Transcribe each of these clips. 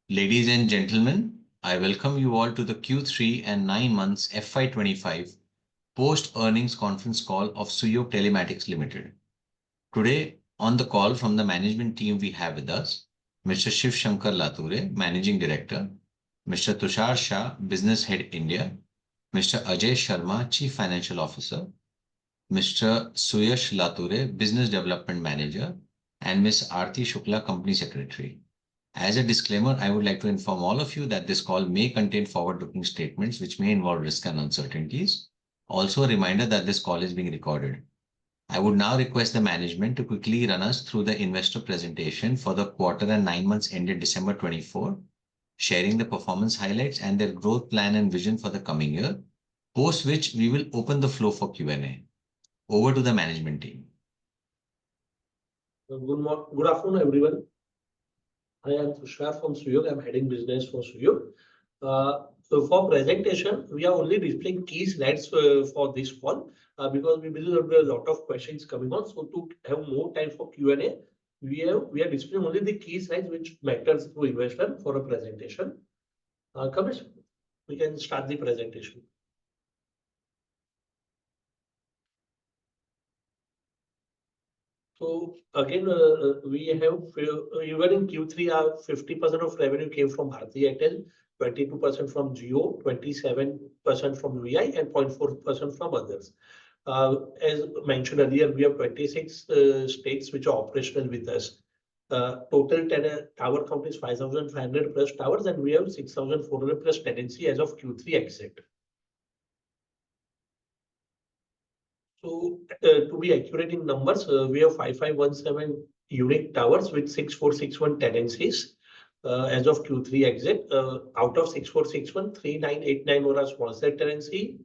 Ladies and gentlemen, I welcome you all to the Q3 and 9 months FY25 post-earnings conference call of Suyog Telematics Ltd. Today, on the call from the management team, we have with us Mr. Shiv Shankar Lature, Managing Director, Mr. Tushar Shah, Business Head India, Mr. Ajay Sharma, Chief Financial Officer, Mr. Suyash Lature, Business Development Manager, and Ms. Aarti Shukla, Company Secretary. As a disclaimer, I would like to inform all of you that this call may contain forward-looking statements which may involve risk and uncertainties. Also, a reminder that this call is being recorded. I would now request the management to quickly run us through the investor presentation for the quarter and 9 months ended December 24, sharing the performance highlights and their growth plan and vision for the coming year, post which we will open the floor for Q&A. Over to the management team. Good afternoon, everyone. I am Tushar from Suyog. I'm heading business for Suyog. So for presentation, we are only displaying key slides for this call because we believe there will be a lot of questions coming on. So to have more time for Q&A, we are displaying only the key slides which matters to investor for a presentation. Kamesh, we can start the presentation. So again, we have even in Q3, 50% of revenue came from Bharti Airtel, 22% from Jio, 27% from VI, and 0.4% from others. As mentioned earlier, we have 26 states which are operational with us. Total tower count is 5,500 plus towers, and we have 6,400 plus tenancy as of Q3 exit. So to be accurate in numbers, we have 5517 unique towers with 6461 tenancies as of Q3 exit. Out of 6461, 3989 were a small cell tenancy.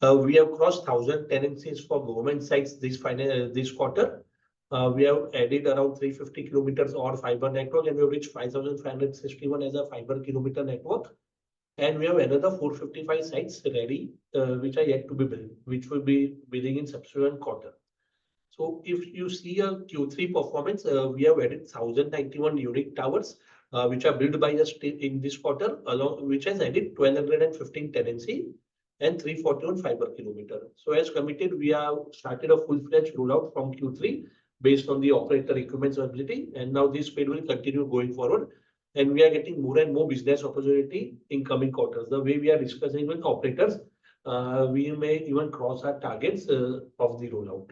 We have crossed 1,000 tenancies for government sites this quarter. We have added around 350 kilometers or fiber network, and we have reached 5,561 as a fiber kilometer network. And we have another 455 sites ready, which are yet to be built, which will be building in subsequent quarter. So if you see a Q3 performance, we have added 1,091 unique towers, which are built by us in this quarter, along which has added 1,215 tenancy and 341 fiber kilometer. So as committed, we have started a full-fledged rollout from Q3 based on the operator requirements ability, and now this speed will continue going forward. And we are getting more and more business opportunity in coming quarters. The way we are discussing with operators, we may even cross our targets of the rollout.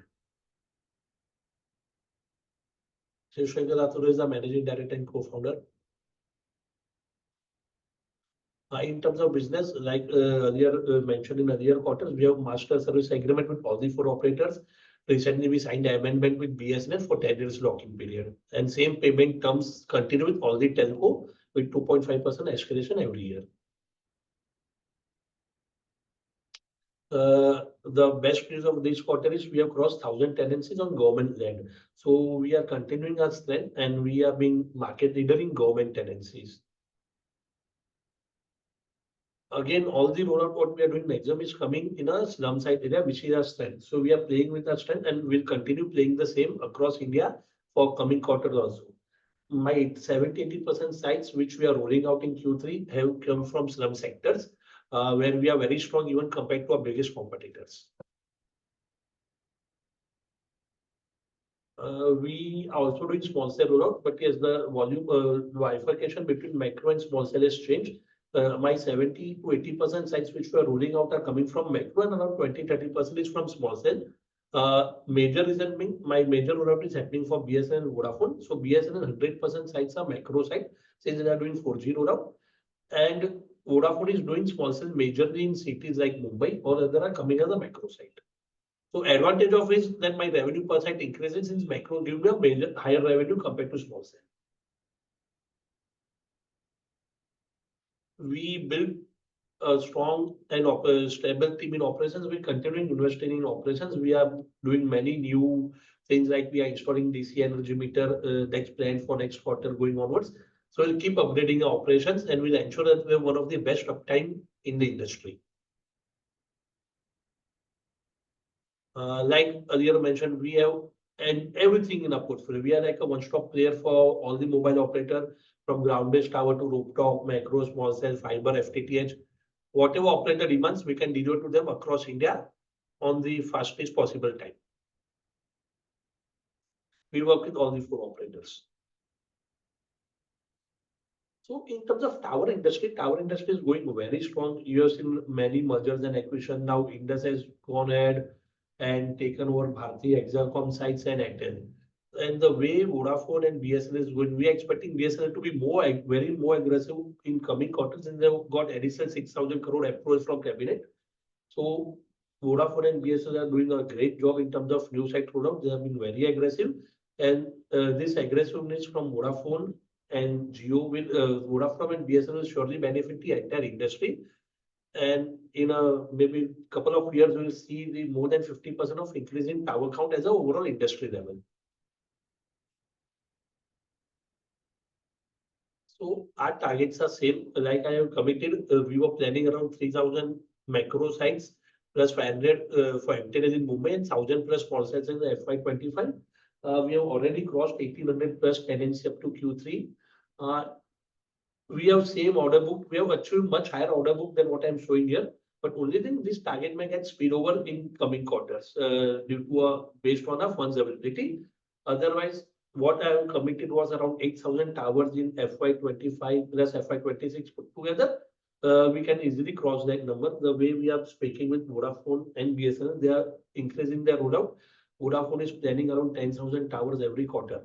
Shiv Shankar Lature is the Managing Director and Co-founder. In terms of business, like earlier mentioned in earlier quarters, we have master service agreement with all the 4 operators. Recently, we signed an amendment with BSNL for 10 years locking period. And same payment terms continue with all the telco with 2.5% escalation every year. The best news of this quarter is we have crossed 1,000 tenancies on government land. So we are continuing our strength and we are being market leader in government tenancies. Again, all the rollout what we are doing maximum is coming in a slum site area, which is our strength. So we are playing with our strength and we'll continue playing the same across India for coming quarters also. My 70-80% sites which we are rolling out in Q3 have come from slum sectors, where we are very strong even compared to our biggest competitors. We are also doing small cell rollout, but yes, the volume bifurcation between macro and small cell has changed. My 70-80% sites which we are rolling out are coming from macro and around 20-30% is from small cell. Major reason being my major rollout is happening for BSNL and Vodafone. So BSNL 100% sites are macro site since they are doing 4G rollout. And Vodafone is doing small cell majorly in cities like Mumbai or other are coming as a macro site. So advantage of is that my revenue per site increases since macro gives me a major higher revenue compared to small cell. We build a strong and stable team in operations. We're continuing investing in operations. We are doing many new things like we are installing DC energy meter that's planned for next quarter going onwards. So we'll keep upgrading our operations and we'll ensure that we have one of the best uptime in the industry. Like earlier mentioned, we have and everything in our portfolio. We are like a one-stop player for all the mobile operator, from ground-based tower to rooftop, macro, small cell, fiber, FTTH. Whatever operator demands, we can deliver to them across India on the fastest possible time. We work with all the four operators. So in terms of tower industry is going very strong. You have seen many mergers and acquisition. Now Indus has gone ahead and taken over Bharti Hexacom sites and Airtel. And the way Vodafone and BSNL is going, we are expecting BSNL to be very more aggressive in coming quarters, and they've got additional 6,000 crore approvals from cabinet. So Vodafone and BSNL are doing a great job in terms of new site rollout. They have been very aggressive, and this aggressiveness from Vodafone and Jio will Vodafone and BSNL will surely benefit the entire industry. And in a maybe couple of years, we'll see the more than 50% of increase in tower count as a overall industry level. So our targets are same. Like I have committed, we were planning around 3,000 macro sites plus 500 for MTNL in Mumbai and 1,000 plus small sites in the FY25. We have already crossed 1,800 plus tenancy up to Q3. We have same order book. We have achieved much higher order book than what I'm showing here. But only thing, this target may get speed over in coming quarters due to based on our funds availability. Otherwise, what I have committed was around 8,000 towers in FY25 plus FY26 put together. We can easily cross that number. The way we are speaking with Vodafone and BSNL, they are increasing their rollout. Vodafone is planning around 10,000 towers every quarter.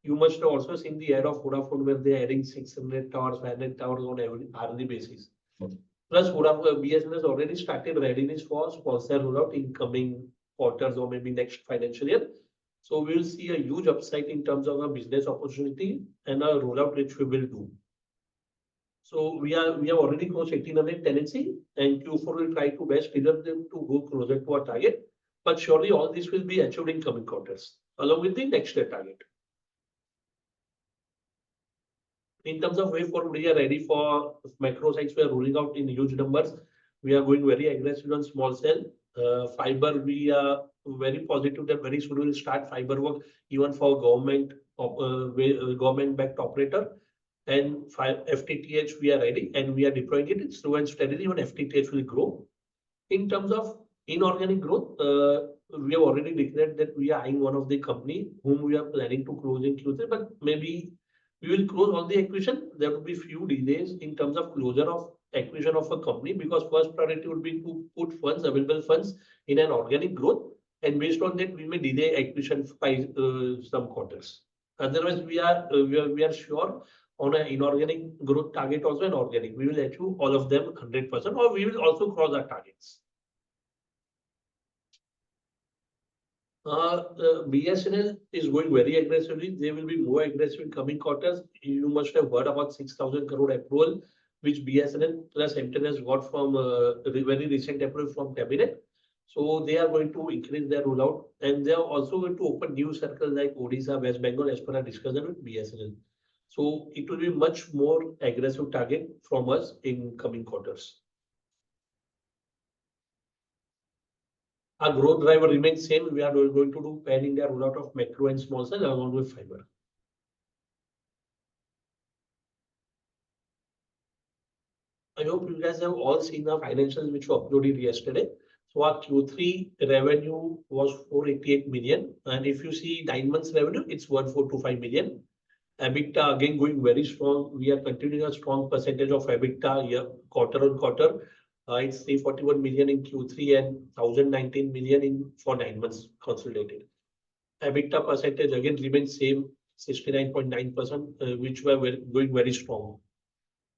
You must have also seen the ad of Vodafone where they are adding 600 towers, 500 towers on every hourly basis. Plus, Vodafone BSNL has already started readiness for small cell rollout in coming quarters or maybe next financial year. So we will see a huge upside in terms of a business opportunity and a rollout which we will do. So we have already closed 1,800 tenancy, and Q4 will try to best deliver them to go closer to our target. But surely all this will be achieved in coming quarters along with the next year target. In terms of way forward, we are ready for macro sites. We are rolling out in huge numbers. We are going very aggressive on small cell. Fiber, we are very positive that very soon we will start fiber work even for government-backed operator. And FTTH, we are ready and we are deploying it. It's slow and steadily. Even FTTH will grow. In terms of inorganic growth, we have already declared that we are eyeing one of the company whom we are planning to close in Q3, but maybe we will close all the acquisition. There will be few delays in terms of closure of acquisition of a company because first priority would be to put available funds in an organic growth, and based on that we may delay acquisition by some quarters. Otherwise, we are sure on an inorganic growth target also an organic. We will achieve all of them 100%, or we will also cross our targets. BSNL is going very aggressively. They will be more aggressive in coming quarters. You must have heard about 6,000 crore approval, which BSNL plus MTN has got from very recent approval from cabinet. So they are going to increase their rollout, and they are also going to open new circles like Odisha, West Bengal, as per our discussion with BSNL. So it will be much more aggressive target from us in coming quarters. Our growth driver remains same. We are going to do pan-India rollout of macro and small cell along with fiber. I hope you guys have all seen the financials which were uploaded yesterday. So our Q3 revenue was 488 million. And if you see 9 months revenue, it's 1,425 million. EBITDA again going very strong. We are continuing a strong percentage of EBITDA year, quarter on quarter. It's 341 million in Q3 and 1,019 million for 9 months consolidated. EBITDA percentage again remains same, 69.9%, which were going very strong.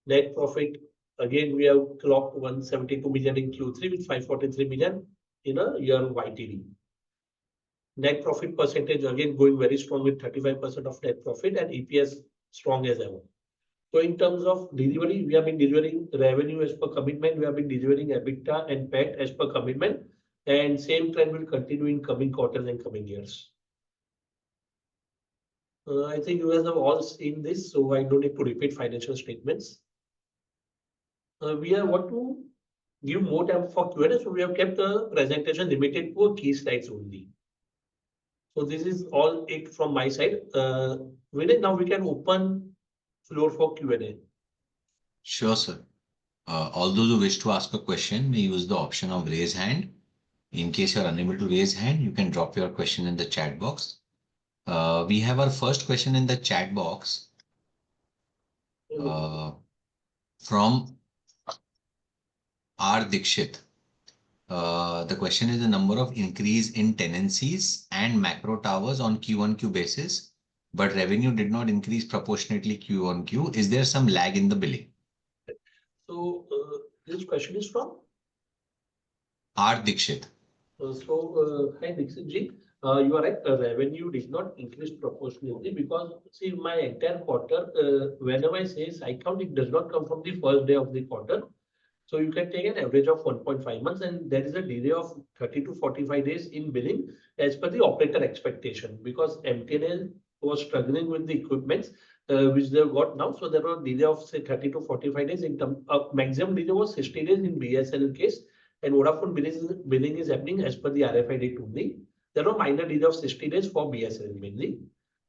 Net profit, again, we have clocked 172 million in Q3 with 543 million in a year YTD. Net profit percentage again going very strong with 35% of net profit and EPS strong as ever. So in terms of delivery, we have been delivering revenue as per commitment. We have been delivering EBITDA and PAT as per commitment, and same trend will continue in coming quarters and coming years. I think you guys have all seen this, so I don't need to repeat financial statements. We want to give more time for Q&A, so we have kept the presentation limited to key slides only. So this is all it from my side. Vinay, now we can open floor for Q&A. Sure, sir. All those who wish to ask a question may use the option of raise hand. In case you're unable to raise hand, you can drop your question in the chat box. We have our first question in the chat box from R. Dikshit. The question is the number of increase in tenancies and macro towers on Q1Q basis, but revenue did not increase proportionately Q1Q. Is there some lag in the billing? So this question is from R. Dikshit. Hi Dixit ji, you are right. Revenue did not increase proportionately because see my entire quarter, whenever I say site count, it does not come from the first day of the quarter. So you can take an average of 1.5 months, and there is a delay of 30 to 45 days in billing as per the operator expectation because MTNL was struggling with the equipments which they've got now. So there was a delay of say 30 to 45 days in terms of maximum delay was 60 days in BSNL case, and Vodafone billing is happening as per the RFI date only. There were minor delay of 60 days for BSNL mainly.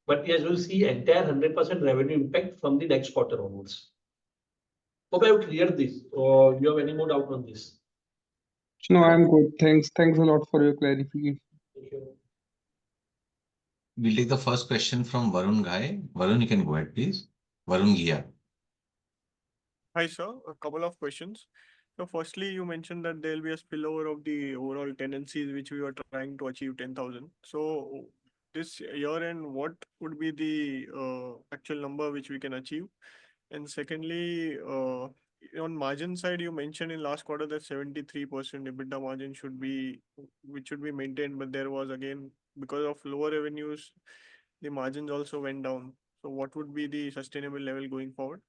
But as you'll see, entire 100% revenue impact from the next quarter onwards. Hope I have cleared this. Or you have any more doubt on this? No, I'm good. Thanks. Thanks a lot for your clarification. Thank you. We'll take the first question from Varun Ghai. Varun, you can go ahead, please. Varun Ghia. Hi, sir. A couple of questions. So firstly, you mentioned that there will be a spillover of the overall tenancies which we were trying to achieve 10,000. So this year end, what would be the actual number which we can achieve? And secondly, on margin side, you mentioned in last quarter that 73% EBITDA margin should be, which should be maintained, but there was again, because of lower revenues, the margins also went down. So what would be the sustainable level going forward?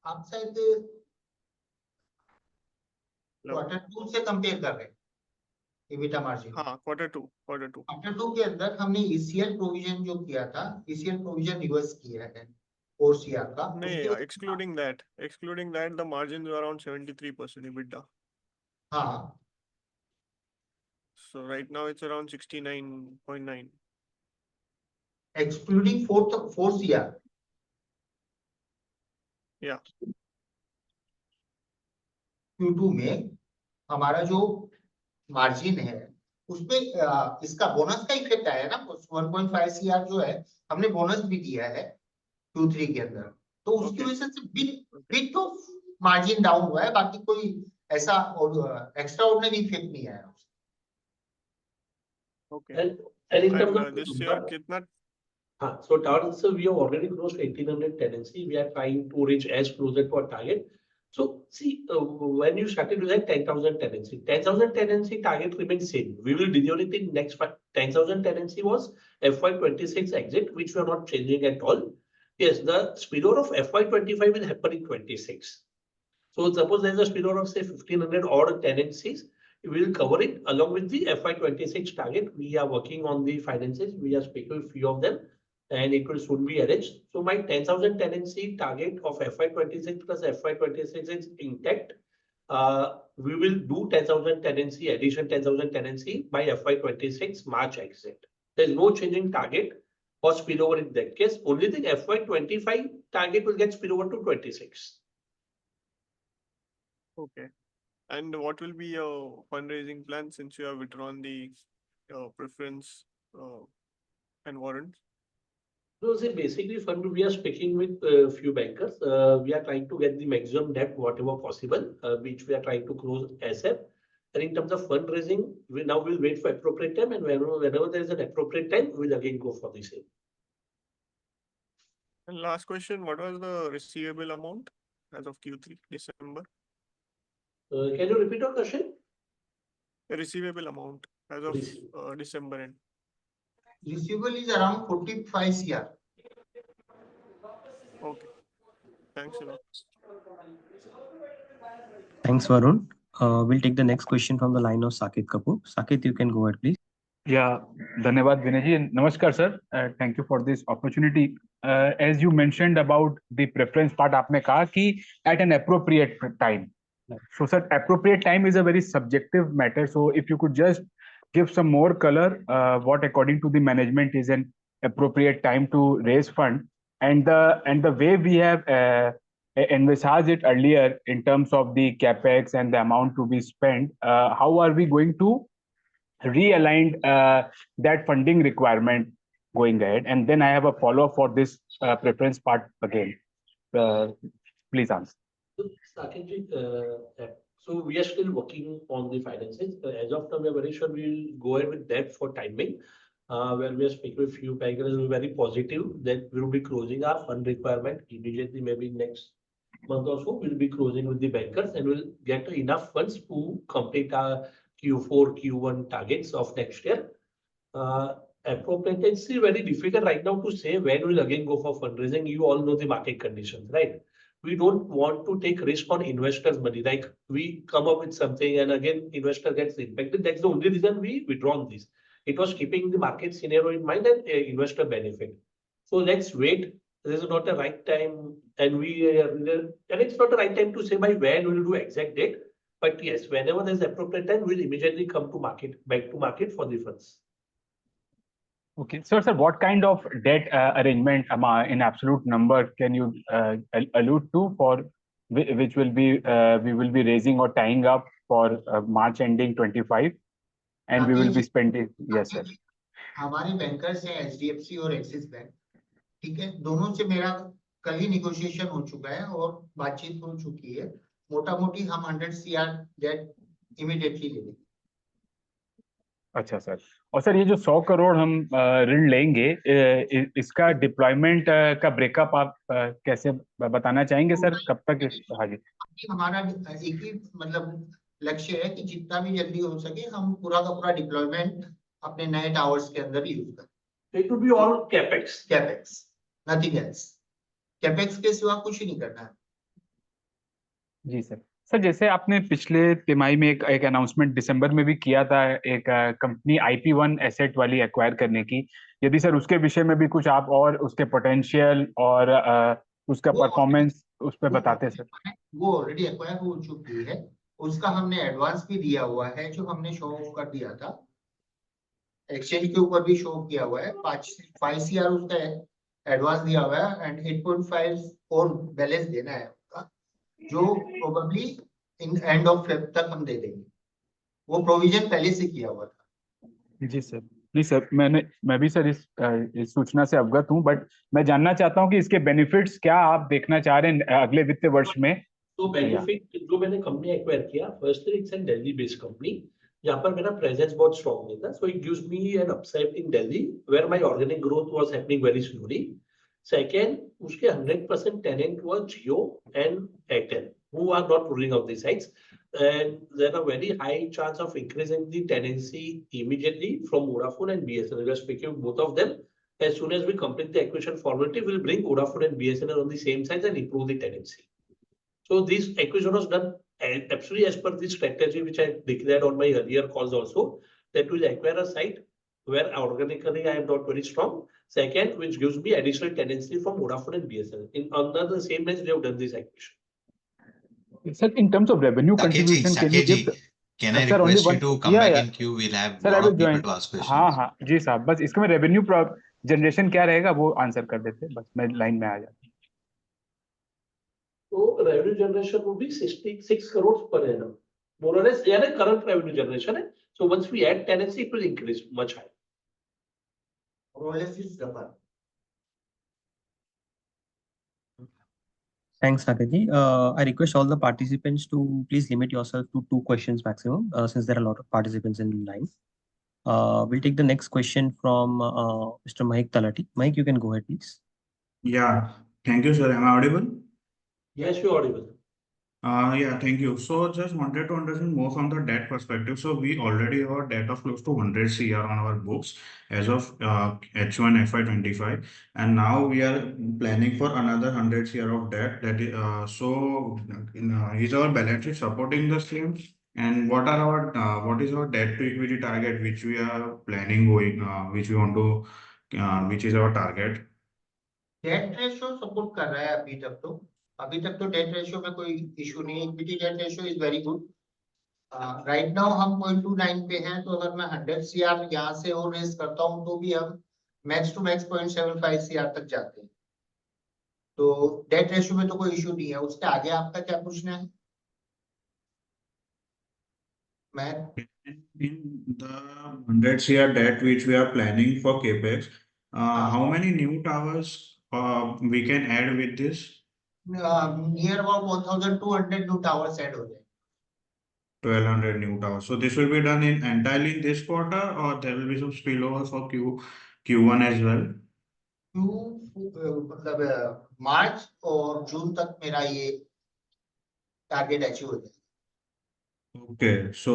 आप शायद quarter 2 से compare कर रहे हैं EBITDA margin. हाँ, quarter to quarter 2 के अंदर हमने ECL प्रोविजन जो किया था, ECL प्रोविजन रिवर्स किया है 4 CR का। नहीं, excluding that the margins were around 73% EBITDA. हाँ, So right now it's around 69.9. excluding 4 CR. Yeah. Q2 में हमारा जो मार्जिन है उसमें इसका बोनस का इफेक्ट आया ना, 1.5 CR जो है हमने बोनस भी दिया है Q3 के अंदर, तो उसकी वजह से बिट ऑफ मार्जिन डाउन हुआ है, बाकी कोई ऐसा एक्स्ट्रा ऑर्डिनरी इफेक्ट नहीं आया। Okay. And in terms of this year कितना? So towers, we have already closed 1800 tenancy. We are trying to reach as closer to our target. So see, when you started with that 10,000 tenancy, 10,000 tenancy target remains same. We will deliver it in next 10,000 tenancy was FY26 exit, which we are not changing at all. Yes, the spillover of FY25 will happen in 26. So suppose there is a spillover of say 1500 odd tenancies, we will cover it along with the FY26 target. We are working on the finances. We are speaking with few of them, and it will soon be arranged. So my 10,000 tenancy target of FY26 plus FY26 is intact. We will do 10,000 tenancy addition, 10,000 tenancy by FY26 March exit. There is no changing target for spillover in that case. Only thing FY25 target will get spillover to 26. Okay. And what will be your fundraising plan since you have withdrawn the preference and warrants? So see, basically, fund we are speaking with a few bankers. We are trying to get the maximum debt, whatever possible, which we are trying to close ASAP. And in terms of fundraising, we now will wait for appropriate time, and whenever there is an appropriate time, we'll again go for the same. And last question, what was the receivable amount as of Q3 December? Can you repeat your question? The receivable amount as of December end. Receivable is around 45 CR. Okay. Thanks a lot. Thanks, Varun. We'll take the next question from the line of Saket Kapoor. Saket, you can go ahead, please. Yeah, धन्यवाद विनय जी. नमस्कार sir. Thank you for this opportunity. As you mentioned about the preference part, आपने कहा कि at an appropriate time. So, sir, appropriate time is a very subjective matter. So, if you could just give some more color, what according to the management is an appropriate time to raise fund, and the way we have envisaged it earlier in terms of the capex and the amount to be spent, how are we going to realign that funding requirement going ahead? And then I have a follow up for this preference part again. Uh, please answer. Saket ji, so we are still working on the finances. As of now, we are very sure we will go ahead with that for timing. Where we are speaking with few bankers, we're very positive that we will be closing our fund requirement immediately, maybe next month or so. We'll be closing with the bankers and we'll get enough funds to complete our Q4, Q1 targets of next year. Appropriate, it's still very difficult right now to say when we'll again go for fundraising. You all know the market conditions, right? We don't want to take risk on investors' money. Like we come up with something and again investor gets impacted. That's the only reason we withdrawn this. It was keeping the market scenario in mind and investor benefit. So let's wait. This is not the right time, and it's not the right time to say by when we'll do exact date. But yes, whenever there's appropriate time, we'll immediately come to market, back to market for the funds. Okay, so sir, what kind of debt arrangement in absolute number can you allude to for which will be we will be raising or tying up for March ending 25, and we will be spending? Yes, sir. हमारे bankers हैं HDFC और axis bank, ठीक है, दोनों से मेरा कल ही negotiation हो चुका है और बातचीत हो चुकी है. मोटा मोटी हम 100 CR डेट इमीडिएटली ले लेंगे. अच्छा सर, और सर ये जो 100 करोड़ हम ऋण लेंगे, इसका डिप्लॉयमेंट का ब्रेकअप आप कैसे बताना चाहेंगे सर? कब तक? हाँ जी, हमारा एक ही मतलब लक्ष्य है कि जितना भी जल्दी हो सके हम पूरा का पूरा डिप्लॉयमेंट अपने नए टावर्स के अंदर यूज करें. It will be all capex. Capex, nothing else. Capex के सिवा कुछ ही नहीं करना है. जी सर. सर जैसे आपने पिछले तिमाही में एक अनाउंसमेंट दिसंबर में भी किया था, एक कंपनी IP1 एसेट वाली एक्वायर करने की, यदि सर उसके विषय में भी कुछ आप और उसके पोटेंशियल और उसका परफॉर्मेंस उस पर बताते सर. वो ऑलरेडी एक्वायर हो चुकी है, उसका हमने एडवांस भी दिया हुआ है जो हमने शो कर दिया था, एक्सचेंज के ऊपर भी शो किया हुआ है. 5 CR उसका एडवांस दिया हुआ है एंड 8.5 और बैलेंस देना है उसका, जो probably in end of Feb तक हम दे देंगे. वो प्रोविजन पहले से किया हुआ था. जी सर. नहीं सर, मैं भी सर इस सूचना से अवगत हूं, बट मैं जानना चाहता हूं कि इसके बेनिफिट्स क्या आप देखना चाह रहे हैं अगले वित्तीय वर्ष में. तो बेनिफिट जो मैंने कंपनी एक्वायर किया, firstly it's an Delhi based company जहां पर मेरा प्रेजेंस बहुत स्ट्रांग नहीं था. So it gives me an upside in Delhi where my organic growth was happening very slowly. Second, उसके 100% tenant was Jio and Airtel who are not ruling out the sites, and there are very high chance of increasing the tenancy immediately from Vodafone and BSNL. We are speaking of both of them. As soon as we complete the acquisition formality, we'll bring Vodafone and BSNL on the same sites and improve the tenancy. So this acquisition was done absolutely as per the strategy which I declared on my earlier calls also, that will acquire a site where organically I am not very strong. Second, which gives me additional tenancy from Vodafone and BSNL. In under the same lines, we have done this acquisition. Sir, in terms of revenue contribution, can you give? Can I sir, only request you one. to come back Yeah. in queue? We'll have Sir, I lot will of people join. to ask questions. हाँ हाँ जी साहब, बस इसके में revenue generation क्या रहेगा वो answer कर देते, बस मैं लाइन में आ जाता. So revenue generation will be 66 crores per annum. More or less, yeah, current revenue generation. So once we add tenancy, it will increase much higher. More or less is double. Thanks, Saketji. I request all the participants to please limit yourself to 2 questions maximum, since there are a lot of participants in line. We'll take the next question from Mr. Mahik Talati. Mahik, you can go ahead, please. Yeah, thank you, sir. Am I audible? Yes, you're audible. Yeah, thank you. So just wanted to understand more from the debt perspective. So we already have a debt of close to 100 CR on our books as of H1 FY25, and now we are planning for another 100 CR of debt. That is, is our balance sheet supporting the same? And what are our what is our debt to equity target which we are planning going, which we want to, which is our target? Debt ratio support कर रहा है अभी तक तो. अभी तक तो debt ratio में कोई इशू नहीं है, equity debt ratio is very good. Right now हम 0.29 पे हैं, तो अगर मैं 100 सीआर यहाँ से और रेस करता हूँ तो भी हम मैक्स टू मैक्स 0.75 सीआर तक जाते हैं। तो डेट रेशियो में तो कोई इशू नहीं है। उसके आगे आपका क्या पूछना है? मैं In the 100 CR debt which we are planning for CapEx, how many new towers we can add with this? Near about 1200 new towers add हो जाए। 1200 new towers. So this will be done in entirely in this quarter, or there will be some spillover for Q1 as well? मतलब मार्च और जून तक मेरा ये target achieve हो जाए। Okay, so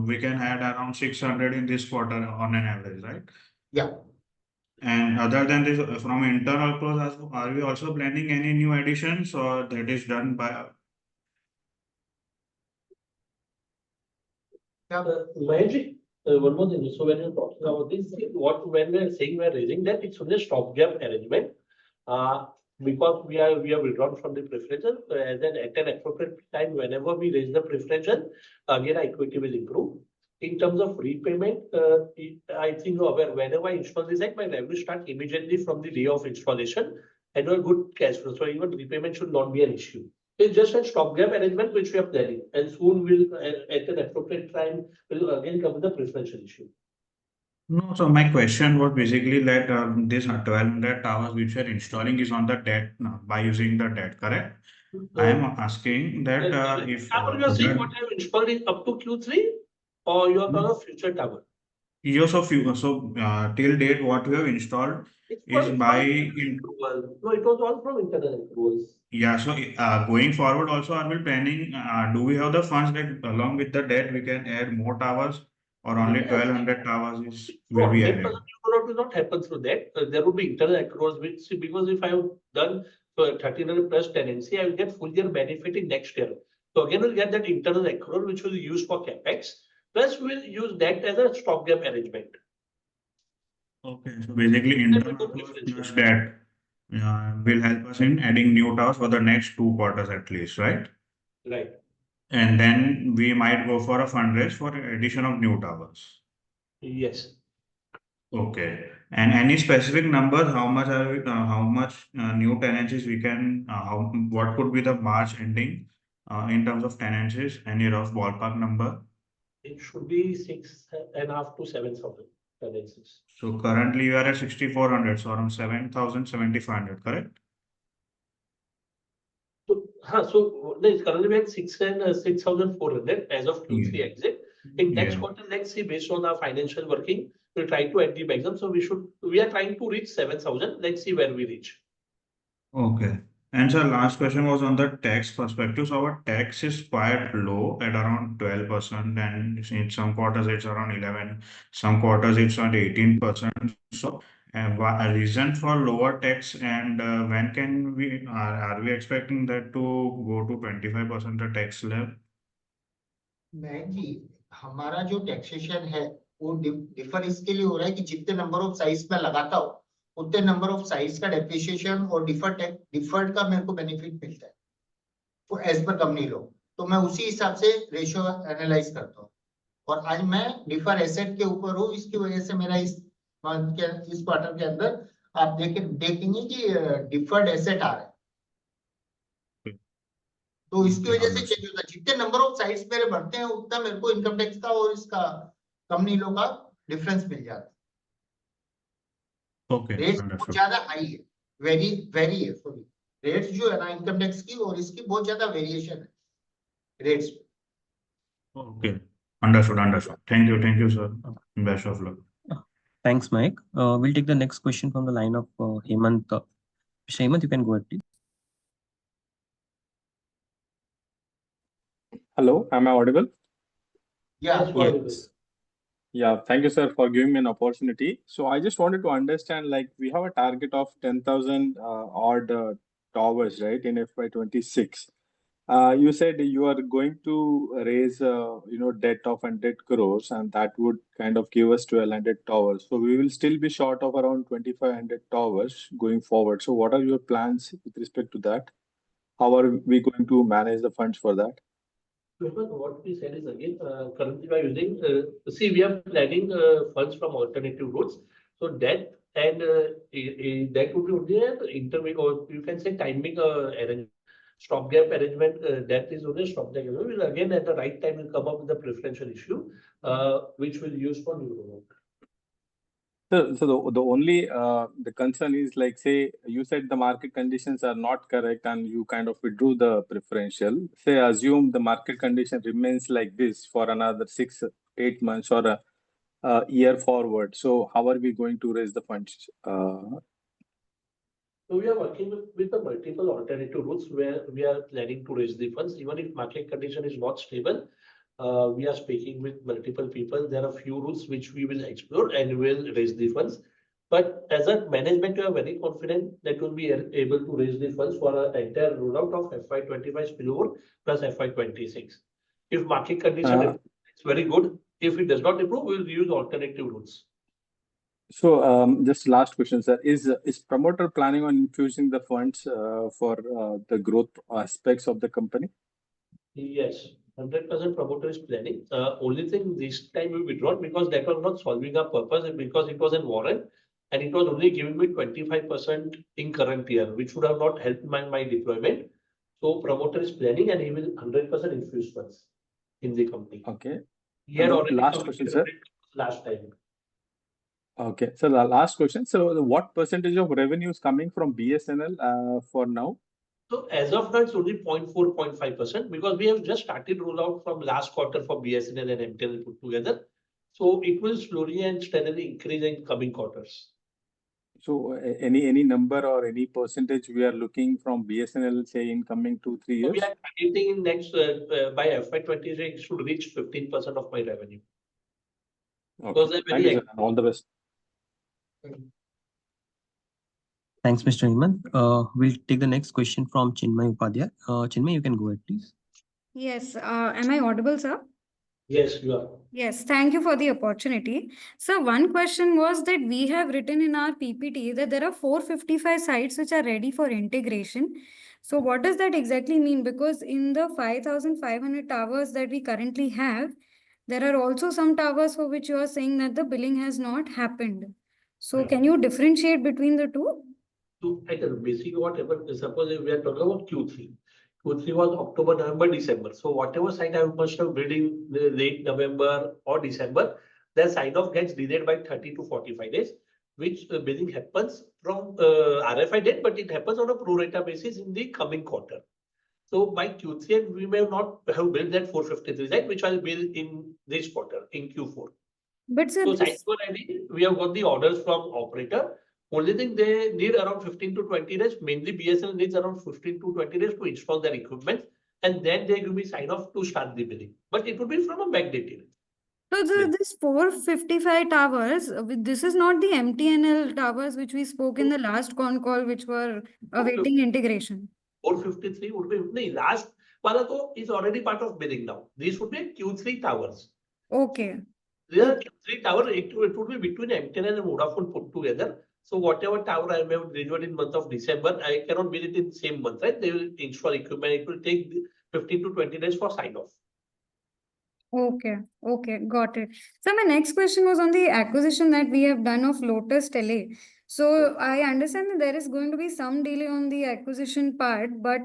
we can add around 600 in this quarter on an average, right? Yeah. And other than this, from internal close, are we also planning any new additions, or that is done by? Mahendra, one more thing. So when you're talking about this, when we're saying we're raising that, it's only a stopgap arrangement. Because we have withdrawn from the preferential, and then at an appropriate time, whenever we raise the preferential, again, equity will improve. In terms of repayment, I think whenever I install this act, my revenue start immediately from the day of installation and a good cash flow. So even repayment should not be an issue. It's just a stopgap arrangement which we are planning, and soon we'll, at an appropriate time, will again come with the preferential issue. No, so my question was basically that this 1200 towers which we are installing is on the debt by using the debt, correct? I am asking that if Tower you are saying what I have installed is up to Q3, or you are on a future tower? years of till date what we have installed is by No, it was all from internal accruals. yeah. So going forward also are we planning? Do we have the funds that along with the debt we can add more towers, or only Yes. 1200 towers is No, will be 10% added? will not happen through that. There will be internal accruals, which because if I have done 1300 plus tenancy, I will get full year benefit in next year. So again, we'll get that internal accrual, which will use for capex. Plus, we'll use that as a stopgap arrangement. Okay, so basically internal plus debt will help us in adding new towers for the next 2 quarters at least, right? Right. And then we might go for a fundraise for addition of new towers. Yes. Okay. And any specific numbers, how much are we, how much new tenancies we can, what could be the March ending in terms of tenancies? Any rough ballpark number? It should be 6.5 to 7,000 tenancies. So currently you are at 6,400, so around 7,000, 7,500, correct? So currently we have 6,400 as of Q3 exit. In next Yeah. quarter, let's see, based on our financial working, we'll try to add the maximum. So we are trying to reach 7,000. Let's see where we reach. Okay. And so last question was on the tax perspective. So our tax is quite low at around 12%, and in some quarters it's around 11, some quarters it's around 18%. So a reason for lower tax, and when can we are we expecting that to go to 25% the tax level? मैं जी, हमारा जो taxation है वो differ इसके लिए हो रहा है कि जितने नंबर ऑफ साइज में लगाता हो उतने नंबर ऑफ साइज का डेप्रिसिएशन और डिफर्ड का मेरे को बेनिफिट मिलता है, वो एज पर कंपनी लो, तो मैं उसी हिसाब से रेशियो एनालाइज करता हूँ। और आज मैं डिफर एसेट के ऊपर हूँ, इसकी वजह से मेरा इस क्वार्टर के अंदर आप देखेंगे कि डिफर्ड एसेट आ रहा है, तो इसकी वजह से चेंज होता है। जितने नंबर ऑफ साइट्स मेरे बढ़ते हैं उतना मेरे को इनकम टैक्स का और इसका कंपनी लो का डिफरेंस मिल जाता है। Okay, रेट्स बहुत ज्यादा हाई है, वेरी है, सॉरी, रेट्स जो है ना इनकम टैक्स की और इसकी बहुत ज्यादा वेरिएशन है rates. Okay, understood. Thank you, sir. Best of luck. Thanks, Mike. We'll take the next question from the line of Hemant. Hemant, you can go ahead, please. Hello, am I audible? Yeah. Yes. Yeah, thank you, sir, for giving me an opportunity. So I just wanted to understand, like, we have a target of 10,000 odd towers, right, in FY26. You said you are going to raise, debt of 100 crores, and that would kind of give us 1,200 towers. So we will still be short of around 2,500 towers going forward. So what are your plans with respect to that? how are we going to manage the funds for that? What we said is again, currently we are using, see, we are planning funds from alternative routes. So that and that would be only an intermediate, or you can say timing arrangement, stopgap arrangement. That is only a stopgap. We will again at the right time will come up with a preferential issue, which we'll use for new route. So the only the concern is like, say you said the market conditions are not correct and you kind of withdrew the preferential. Say assume the market condition remains like this for another 6-8 months or a year forward. So how are we going to raise the funds? So we are working with the multiple alternative routes where we are planning to raise the funds. Even if market condition is not stable, we are speaking with multiple people. There are few routes which we will explore and will raise the funds. But as a management, we are very confident that we'll be able to raise the funds for our entire rollout of FY25 spillover plus FY26. If market condition is very good, if it does not improve, we will use alternative routes. So just last question, sir. Is promoter planning on infusing the funds for the growth aspects of the company? Yes, 100% promoter is planning. Only thing this time we withdrawn because that was not solving our purpose, because it was a warrant and it was only giving me 25% in current year, which would have not helped my deployment. So promoter is planning and he will 100% infuse funds in the company. Okay. He had already Last question, sir. last time. Okay, so the last question. So what percentage of revenue is coming from BSNL for now? So as of now, it's only 0.4, 0.5% because we have just started rollout from last quarter for BSNL and MTNL put together. So it will slowly and steadily increase in coming quarters. So any number or any percentage we are looking from BSNL, say in coming 2-3 years? So we are targeting in next by FY26 should reach 15% of my revenue. Okay. Thank you, sir. All the best. Thanks, Mr. Hemant. We'll take the next question from Chinmay Upadhyay. Chinmay, you can go ahead, please. Yes. Am I audible, sir? Yes, you are. Yes, thank you for the opportunity. So one question was that we have written in our PPT that there are 455 sites which are ready for integration. So what does that exactly mean? Because in the 5,500 towers that we currently have, there are also some towers for which you are saying that the billing has not happened. So can you differentiate between the two? So I tell basically what happened, suppose we are talking about Q3. Q3 was October, November, December. So whatever site I must have bid in late November or December, their sign off gets delayed by 30 to 45 days, which billing happens from RFI date, but it happens on a pro rata basis in the coming quarter. So by Q3, we may not have billed that 453 site, which I'll bill in this quarter, in Q4. But sir, So sites were ready. We have got the orders from operator. Only thing they need around 15 to 20 days. Mainly BSNL needs around 15 to 20 days to install their equipment. And then they give me sign off to start the billing. But it would be from a backdated. So this 455 towers, this is not the MTNL towers which we spoke in the last con call, which were awaiting integration. 453 would be the last wala to is already part of billing now. These would be Q3 towers. Okay. There are Q3 towers. It would be between MTNL and Vodafone put together. So whatever tower I have delivered in month of December, I cannot build it in the same month, right? They will install equipment. It will take 15 to 20 days for sign off. Okay, okay, got it. So my next question was on the acquisition that we have done of Lotus Tele. So I understand that there is going to be some delay on the acquisition part, but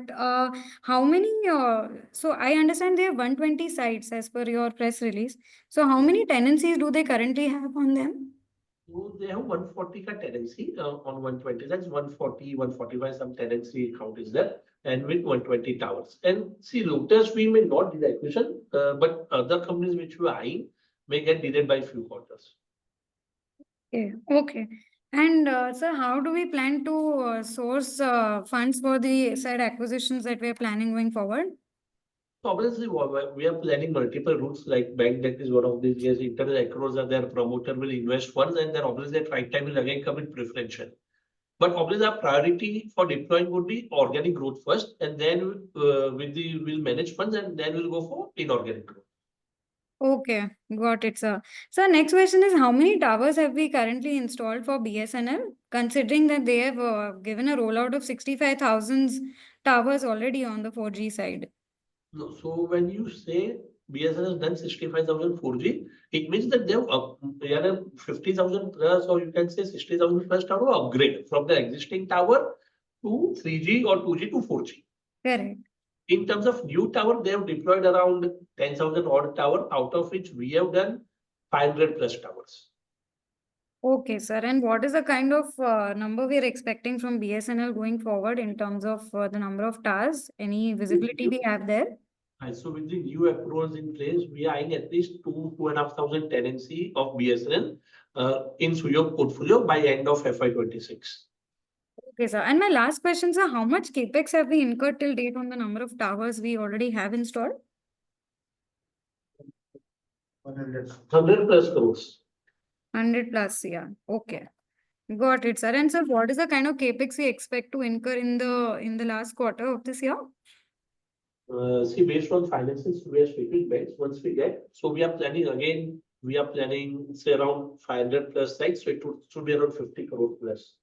how many? So I understand they have 120 sites as per your press release. So how many tenancies do they currently have on them? So they have 140 ka tenancy on 120. That's 140, 145, some tenancy count is there. And with 120 towers. And see, Lotus, we may not do the acquisition, but other companies which we are eyeing may get delayed by a few quarters. Okay, okay. And sir, how do we plan to source funds for the said acquisitions that we are planning going forward? So obviously, we are planning multiple routes like bank debt is one of these. Yes, internal accruals are there. Promoter will invest funds, and then obviously at right time will again come with preferential. But obviously, our priority for deploying would be organic growth first, and then we'll manage funds, and then we'll go for inorganic growth. Okay, got it, sir. So next question is, how many towers have we currently installed for BSNL? Considering that they have given a rollout of 65,000 towers already on the 4G side? No, so when you say BSNL has done 65,000 4G, it means that they have 50,000 plus, or you can say 60,000 plus tower upgrade from the existing tower to 3G or 2G to 4G. Correct. In terms of new tower, they have deployed around 10,000 odd tower, out of which we have done 500 plus towers. Okay, sir. And what is the kind of number we are expecting from BSNL going forward in terms of the number of towers? Any visibility we have there? And so with the new approvals in place, we are eyeing at least 2,500 tenancy of BSNL in Suyog portfolio by end of FY26. Okay, sir. And my last question, sir, how much capex have we incurred till date on the number of towers we already have installed? 100 plus crores. 100 plus, yeah. Okay. Got it, sir. And sir, what is the kind of capex we expect to incur in the last quarter of this year? See, based on finances, we are sweeping bets once we get. So we are planning again, say around 500 plus sites. So should be around 50 crore plus.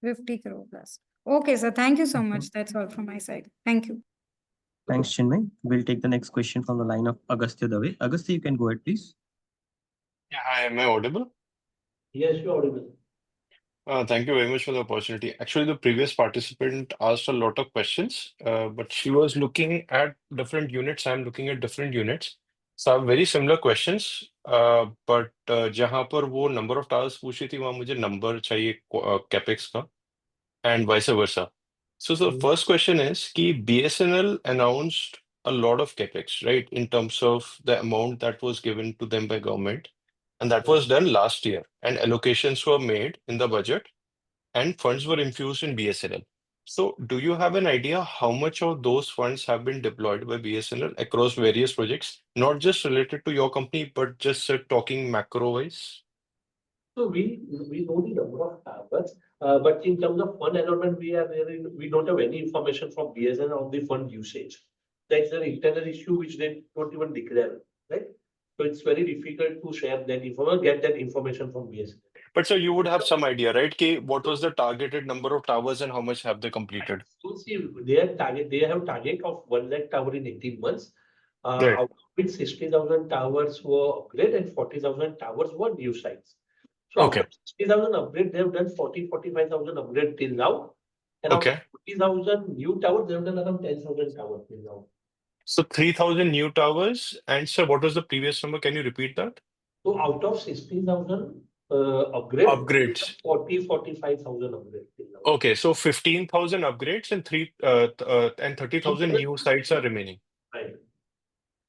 50 crore plus. Okay, sir. Thank you so much. That's all from my side. Thank you. Thanks, Chinmay. We'll take the next question from the line of Agastya Dave. Agastya, you can go ahead, please. Yeah, hi, am I audible? Yes, you're audible. Thank you very much for the opportunity. Actually, the previous participant asked a lot of questions, but she was looking at different units. I'm looking at different units. So I have very similar questions, but जहाँ पर वो number of towers पूछी थी वहाँ मुझे number चाहिए capex का and vice versa. So the first question is कि BSNL announced a lot of capex, right, in terms of the amount that was given to them by government. And that was done last year, and allocations were made in the budget, and funds were infused in BSNL. So, do you have an idea how much of those funds have been deployed by BSNL across various projects, not just related to your company, but just talking macro-wise? So we know the number of towers, but in terms of fund allotment, we don't have any information from BSNL on the fund usage. That's an internal issue which they don't even declare, right? So it's very difficult to share that information, get that information from BSNL. But so you would have some idea, right? Ki what was the targeted number of towers and how much have they completed? So see, they have target of 1 lakh tower in 18 months. Right. Out of which 60,000 towers were upgrade and 40,000 towers were new sites. So Okay. out of 60,000 upgrade, they have done 45,000 upgrade till now. And out Okay. of 40,000 new towers, they have done around 10,000 towers till now. So 3,000 new towers. And sir, what was the previous number? Can you repeat that? So out of 60,000 upgrade, Upgrades. 45,000 upgrade till now. Okay, so 15,000 upgrades and 30,000 new sites are remaining. Right.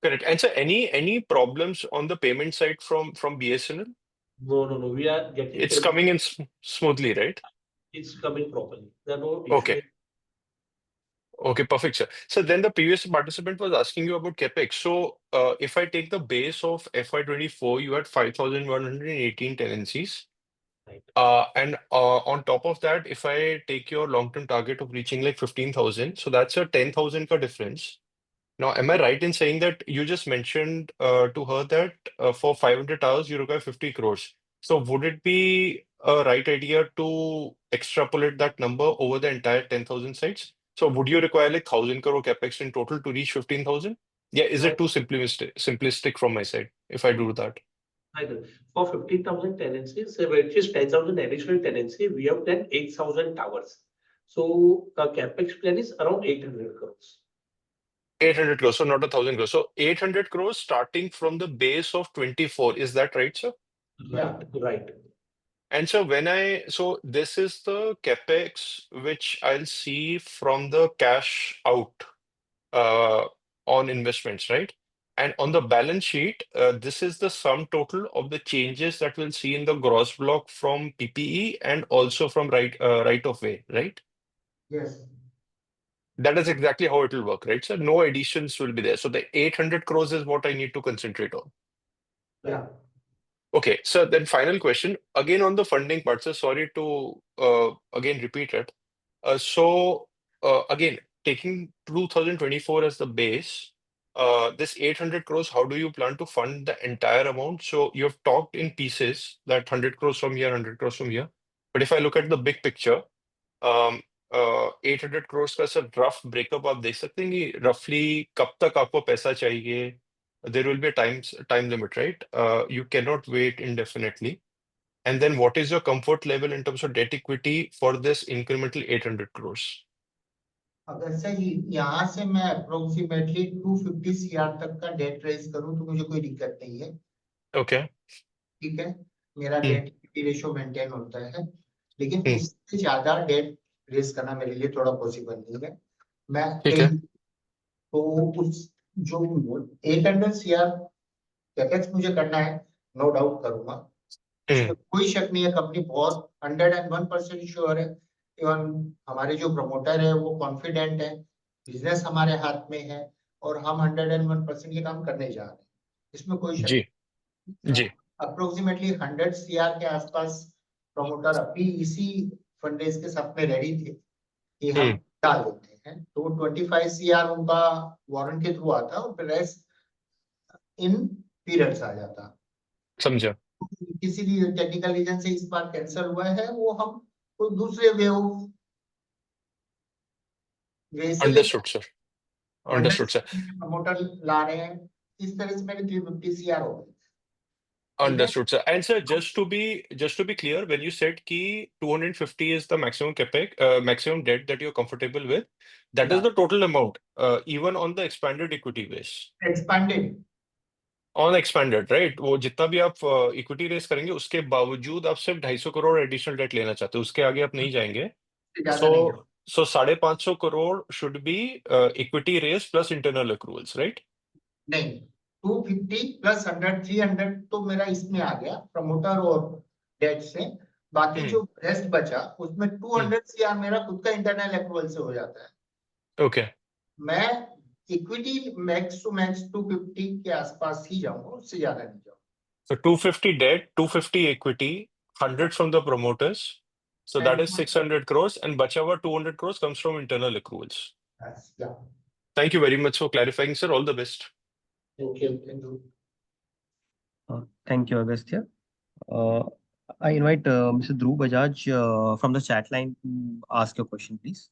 Correct. And so any problems on the payment side from BSNL? No. We are getting. It's coming in smoothly, right? It's coming properly. There are no Okay. issues. Okay, perfect, sir. So then the previous participant was asking you about capex. So if I take the base of FY24, you had 5,118 tenancies. Right. And on top of that, if I take your long-term target of reaching like 15,000, so that's a 10,000 ka difference. Now, am I right in saying that you just mentioned to her that for 500 towers, you require 50 crores? So would it be a right idea to extrapolate that number over the entire 10,000 sites? So would you require like 1,000 crore capex in total to reach 15,000? Yeah, is it too simplistic from my side if I do that? Right. For 15,000 tenancies, which is 10,000 additional tenancy, we have done 8,000 towers. So the capex plan is around 800 crores. 800 crores, so not 1,000 crores. So 800 crores starting from the base of 24. Is that right, sir? Yeah, right. And so so this is the capex which I'll see from the cash out on investments, right? And on the balance sheet, this is the sum total of the changes that we'll see in the gross block from PPE and also from right of way, right? Yes. That is exactly how it will work, right? So no additions will be there. So the 800 crores is what I need to concentrate on. Yeah. Okay, so then final question, again on the funding part, so sorry to again repeat it. So again, taking 2024 as the base, this 800 crores, how do you plan to fund the entire amount? So you have talked in pieces that 100 crores from here, 100 crores from here. But if I look at the big picture, 800 crores का sir rough breakup आप देख सकते हैं कि रफली कब तक आपको पैसा चाहिए? There will be a time limit, right? You cannot wait indefinitely. And then what is your comfort level in terms of debt equity for this incremental 800 crores? अगर सही यहाँ से मैं अप्रोक्सीमेटली 250 CR तक का डेट रेज करूँ तो मुझे कोई दिक्कत नहीं है। Okay. ठीक है, मेरा डेट इक्विटी रेशियो मेंटेन होता है, लेकिन हम्म। उससे ज्यादा डेट रेज करना मेरे लिए थोड़ा पॉसिबल नहीं है। मैं ठीक है। तो उस जो 800 CR कैपेक्स मुझे करना है, नो डाउट करूंगा, इसमें कोई शक नहीं है। कंपनी बहुत 101% श्योर है। इवन हमारे जो प्रमोटर है वो कॉन्फिडेंट है, बिजनेस हमारे हाथ में है और हम 101% ये काम करने जा रहे हैं, इसमें कोई शक जी जी। अप्रोक्सीमेटली 100 CR के आसपास प्रमोटर अभी इसी फंड रेज के साथ में रेडी थे कि हम डाल देते हैं। तो 25 CR उनका वारंट के थ्रू आता और रेस्ट इन पीरियड्स आ जाता। समझा। किसी भी टेक्निकल रीजन से इस बार कैंसिल हुआ है, वो हम कोई दूसरे वे से understood sir, understood sir, promoter ला रहे हैं, इस तरह से मेरे 350 CR हो गए। understood sir. And sir, just to be clear, when you said ki 250 is the maximum capex, maximum debt that you're comfortable with, that is the total amount, even on the expanded equity base. Expanded. On expanded, right? वो जितना भी आप equity race करेंगे उसके बावजूद आप सिर्फ 250 crore additional date लेना चाहते हो, उसके आगे आप नहीं जाएंगे। So 550 crore should be equity raise plus internal accruals, right? नहीं, 250 प्लस 100 300 तो मेरा इसमें आ गया प्रमोटर और डेट से। बाकी जो रेस्ट बचा उसमें 200 CR मेरा खुद का इंटरनल एक्रूवल से हो जाता है। ओके। मैं इक्विटी मैक्स टू मैक्स 250 के आसपास ही जाऊंगा, उससे ज्यादा नहीं जाऊंगा। So 250 debt, 250 equity, 100 from the promoters. So that is 600 crores, and bacha हुआ 200 crores comes from internal accruals. Yes, yeah. Thank you very much for clarifying, sir. All the best. Thank you. Thank you. Thank you, Agastya. I invite Mr. Dhruv Bajaj from the chat line to ask your question, please.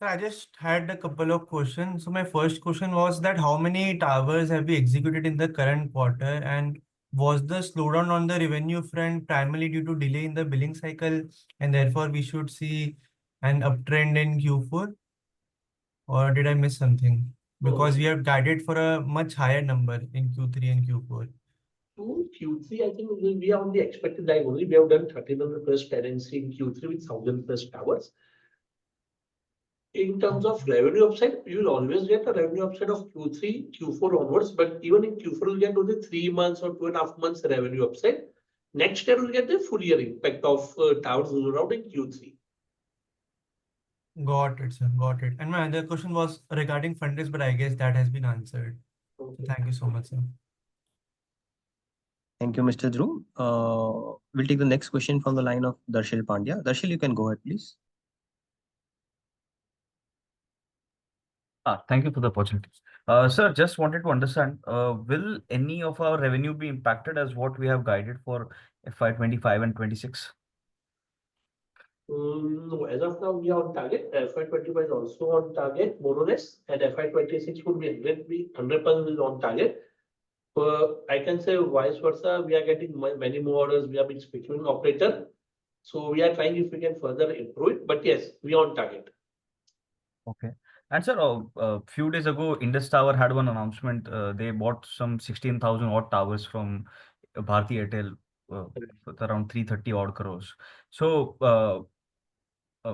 I just had a couple of questions. So my first question was that how many towers have we executed in the current quarter, and was the slowdown on the revenue front primarily due to delay in the billing cycle, and therefore we should see an uptrend in Q4? Or did I miss something? Because we have guided for a much higher number in Q3 and Q4. To Q3, I think we are on the expected line only. We have done 1300 plus tenancy in Q3 with 1000 plus towers. In terms of revenue upside, you will always get a revenue upside of Q3, Q4 onwards, but even in Q4, you'll get only 3 months or 2.5 months revenue upside. Next year, we'll get the full year impact of towers around in Q3. Got it, sir. Got it. And my other question was regarding fundraise, but I guess that has been answered. Okay. So thank you so much, sir. Thank you, Mr. Dhruv. We'll take the next question from the line of Darshil Pandya. Darshil, you can go ahead, please. Thank you for the opportunity. Sir, just wanted to understand, will any of our revenue be impacted as what we have guided for FY25 and 26? No, as of now, we are on target. FY25 is also on target, more or less, and FY26 would be 100% on target. I can say vice versa. We are getting many more orders. We have been speaking with operator. So we are trying if we can further improve it. But yes, we are on target. Okay. And sir, a few days ago, Indus Tower had one announcement. They bought some 16,000 odd towers from Bharti Airtel with around 330 odd crores. So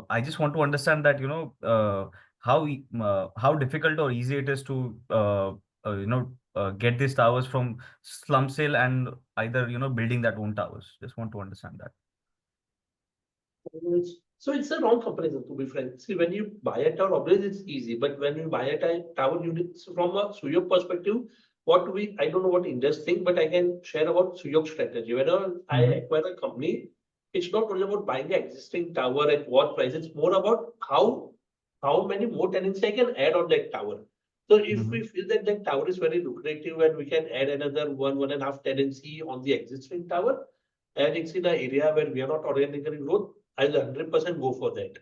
I just want to understand that, how difficult or easy it is to, get these towers from slum sale and either, building that own towers. Just want to understand that. So it's a wrong comparison, to be frank. See, when you buy a tower, obviously it's easy, but when you buy a tower, from a Suyog perspective, I don't know what Indus think, but I can share about Suyog strategy. Whenever I acquire a company, it's not only about buying an existing tower at what price, it's more about how many more tenants I can add on that tower. So if we feel that that tower is very lucrative and we can add another 1.5 tenancy on the existing tower, and it's in an area where we are not organically growth, I'll 100% go for that.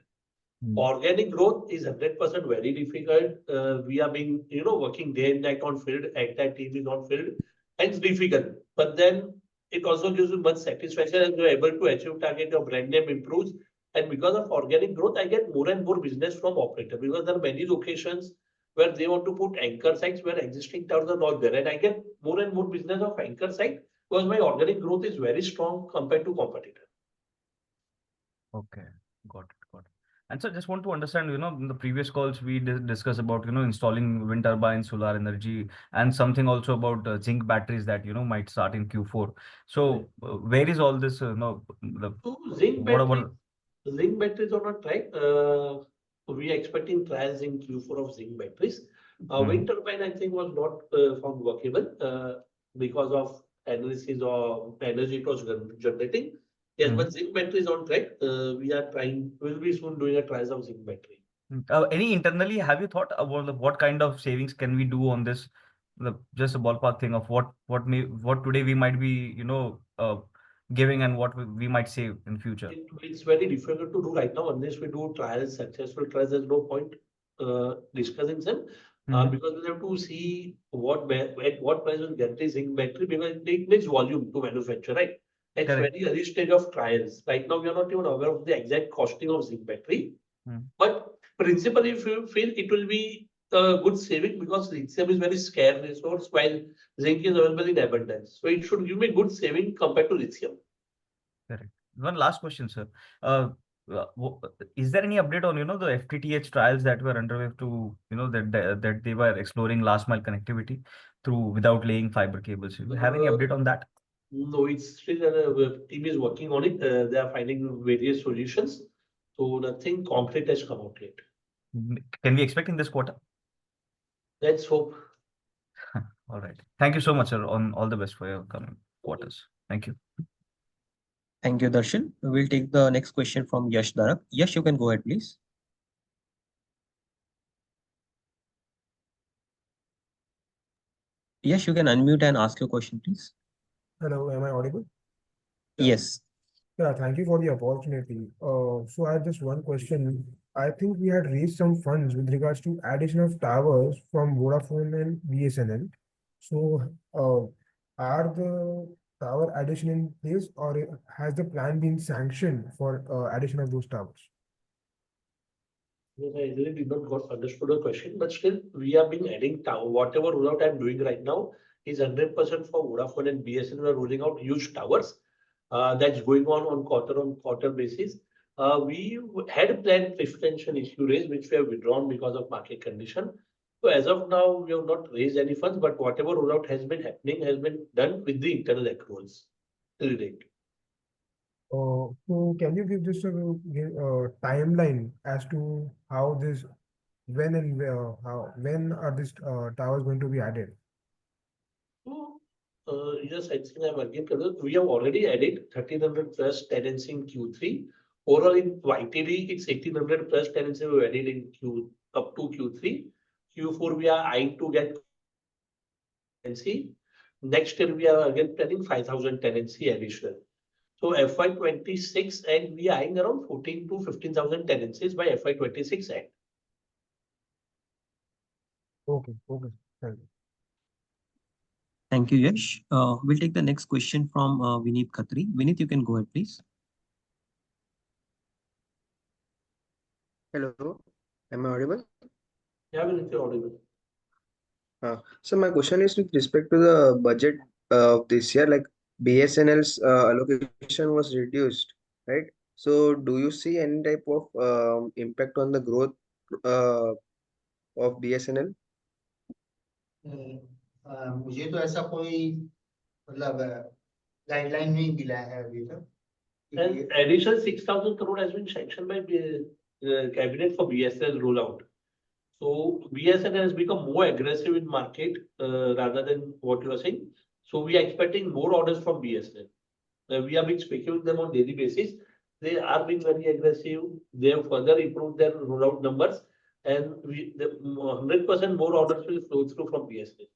Organic growth is 100% very difficult. We are being, working day and night on field, and that team is on field, and it's difficult. But then it also gives you much satisfaction and you're able to achieve target, your brand name improves. And because of organic growth, I get more and more business from operator because there are many locations where they want to put anchor sites where existing towers are not there. And I get more and more business of anchor site because my organic growth is very strong compared to competitor. Okay, got it, got it. And so just want to understand, in the previous calls, we discussed about, installing wind turbine, solar energy, and something also about zinc batteries that, might start in Q4. So where is all this, So zinc what batteries, about, zinc batteries are not right. We are expecting trials in Q4 of zinc batteries. Wind turbine, I think, was not found workable because of analysis or energy it was generating. Yes, but zinc battery is on track. We are trying, we'll be soon doing a trials of zinc battery. any internally, have you thought about what kind of savings can we do on this? Just a ballpark thing of what today we might be, giving and what we might save in future. It's very difficult to do right now unless we do trials, successful trials. There's no point discussing them because we have to see at what price will get the zinc battery because it needs volume to manufacture, right? It's Correct. very early stage of trials. Right now, we are not even aware of the exact costing of zinc battery. But principally, if you feel it will be a good saving because lithium is very scarce resource while zinc is available in abundance. So it should give me good saving compared to lithium. Correct. One last question, sir. Is there any update on, the FTTH trials that were underway to, that they were exploring last mile connectivity without laying fiber cables? Do you have any update on that? No, it's still the team is working on it. They are finding various solutions. So nothing concrete has come out yet. Can we expect in this quarter? Let's hope. All right. Thank you so much, sir. On all the best for your coming quarters. Thank you. Thank you, Darshan. We'll take the next question from Yash Darak. Yash, you can go ahead, please. Yash, you can unmute and ask your question, please. Hello, am I audible? Yes. Yeah, thank you for the opportunity. So I have just one question. I think we had raised some funds with regards to addition of towers from Vodafone and BSNL. So, are the tower addition in place or has the plan been sanctioned for addition of those towers? Yes, I really did not got understood the question, but still we have been adding tower. Whatever rollout I'm doing right now is 100% for Vodafone and BSNL. We are rolling out huge towers. That's going on quarter basis. We had planned preferential issue raise, which we have withdrawn because of market condition. So as of now, we have not raised any funds, but whatever rollout has been happening has been done with the internal accruals till date. So can you give just a timeline as to how this, when and where, when are these towers going to be added? Yes, I think I'm again covered. We have already added 1300 plus tenancy in Q3. Overall in YTD, it's 1800 plus tenancy we added in up to Q3. Q4 we are eyeing to get tenancy. Next year we are again planning 5000 tenancy additional. So FY26 and we are eyeing around 14 to 15,000 tenancies by FY26 end. Okay, thank you. Thank you, Yash. We'll take the next question from Vineet Khatri. Vineet, you can go ahead, please. Hello, am I audible? Yeah, Vineet, you're audible. So my question is with respect to the budget of this year, like BSNL's allocation was reduced, right? So do you see any type of impact on the growth of BSNL? मुझे तो ऐसा कोई मतलब guideline नहीं मिला है अभी तक. And additional 6,000 crore has been sanctioned by the cabinet for BSNL rollout. So BSNL has become more aggressive in market rather than what you are saying. So we are expecting more orders from BSNL. We have been speaking with them on daily basis. They are being very aggressive. They have further improved their rollout numbers, and 100% more orders will flow through from BSNL.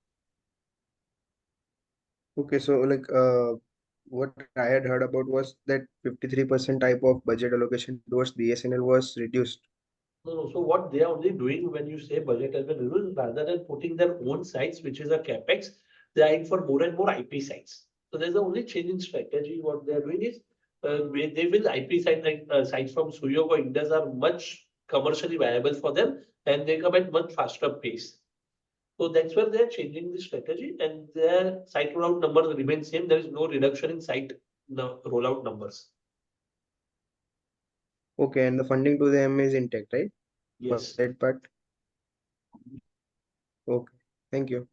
Okay, so like what I had heard about was that 53% type of budget allocation towards BSNL was reduced. No. So what they are only doing when you say budget has been reduced, rather than putting their own sites, which is a capex, they are eyeing for more and more IP sites. So there's the only change in strategy. What they are doing is they will IP site like sites from Suyog or Indus are much commercially viable for them, and they come at much faster pace. So that's where they're changing the strategy, and their site rollout numbers remain same. There is no reduction in site rollout numbers. Okay, and the funding to them is intact, right? Yes. That part. Okay, thank you.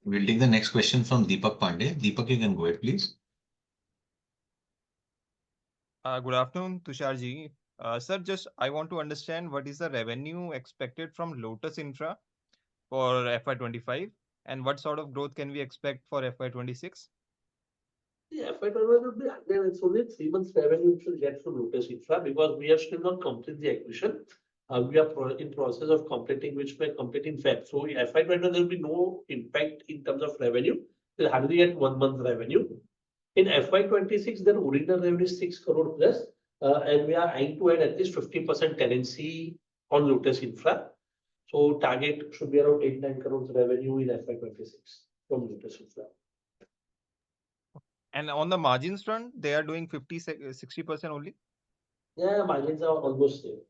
We'll take the next question from Deepak Pandey. Deepak, you can go ahead, please. Good afternoon, Tusharji. Sir, just I want to understand what is the revenue expected from Lotus Infra for FY25 and what sort of growth can we expect for FY26? Yeah, FY25 would be, then it's only 3 months revenue which will get from Lotus Infra because we have still not completed the acquisition. We are in process of completing, which may complete in Feb. So FY25 there will be no impact in terms of revenue. We'll hardly get 1 month revenue. In FY26, their original revenue is 6 crore plus, and we are eyeing to add at least 50% tenancy on Lotus Infra. So target should be around 8-9 crores revenue in FY26 from Lotus Infra. And on the margins front, they are doing 60% only? Yeah, margins are almost there.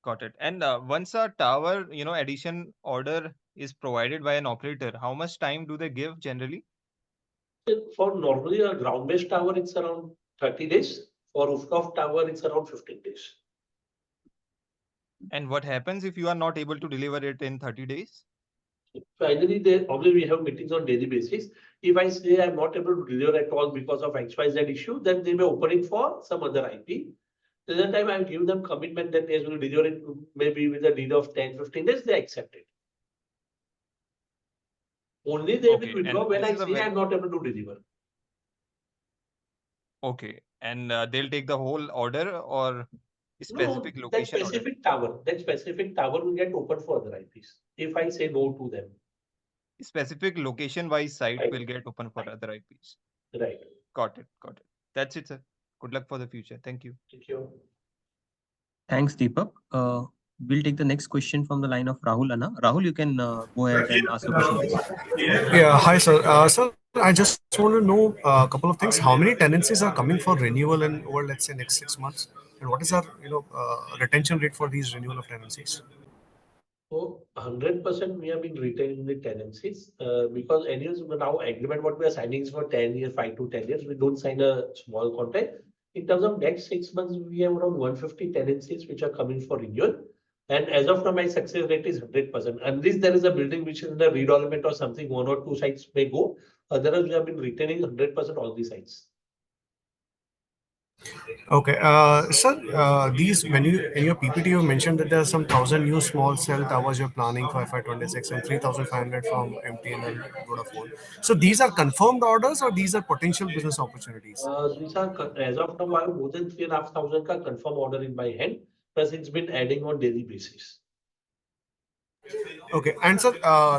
Got it. And once a tower, addition order is provided by an operator, how much time do they give generally? For normally a ground-based tower, it's around 30 days. For rooftop tower, it's around 15 days. And what happens if you are not able to deliver it in 30 days? Finally, obviously we have meetings on daily basis. If I say I'm not able to deliver at all because of XYZ issue, then they may open it for some other IP. Till that time, I give them commitment that they will deliver it maybe with a deal of 10-15 days, they accept it. Only they will withdraw when I say I'm not able to deliver. Okay. And they'll take the whole order or specific No, location that specific tower will get open for other IPs if I say no to them. Specific location-wise site will get open for other IPs. Right. Got it. That's it, sir. Good luck for the future. Thank you. Thank you. Thanks, Deepak. We'll take the next question from the line of Rahul Anna. Rahul, you can go ahead and ask your question, please. Yeah, hi, sir. Sir, I just want to know a couple of things. How many tenancies are coming for renewal in over, let's say, next 6 months? And what is our, retention rate for these renewal of tenancies? So 100% we have been retaining the tenancies because anyways now agreement what we are signing is for 10 years, 5 to 10 years. We don't sign a small contract. In terms of next 6 months, we have around 150 tenancies which are coming for renewal. And as of now, my success rate is 100%. Unless there is a building which is in a redevelopment or something, 1 or 2 sites may go. Otherwise, we have been retaining 100% all the sites. Okay, sir, when you in your PPT you mentioned that there are some 1,000 new small cell towers you're planning for FY26 and 3,500 from MTN and Vodafone. So these are confirmed orders or these are potential business opportunities? These are as of now I have more than 3,500 ka confirm order in my hand. Plus it's been adding on daily basis. Okay, and sir,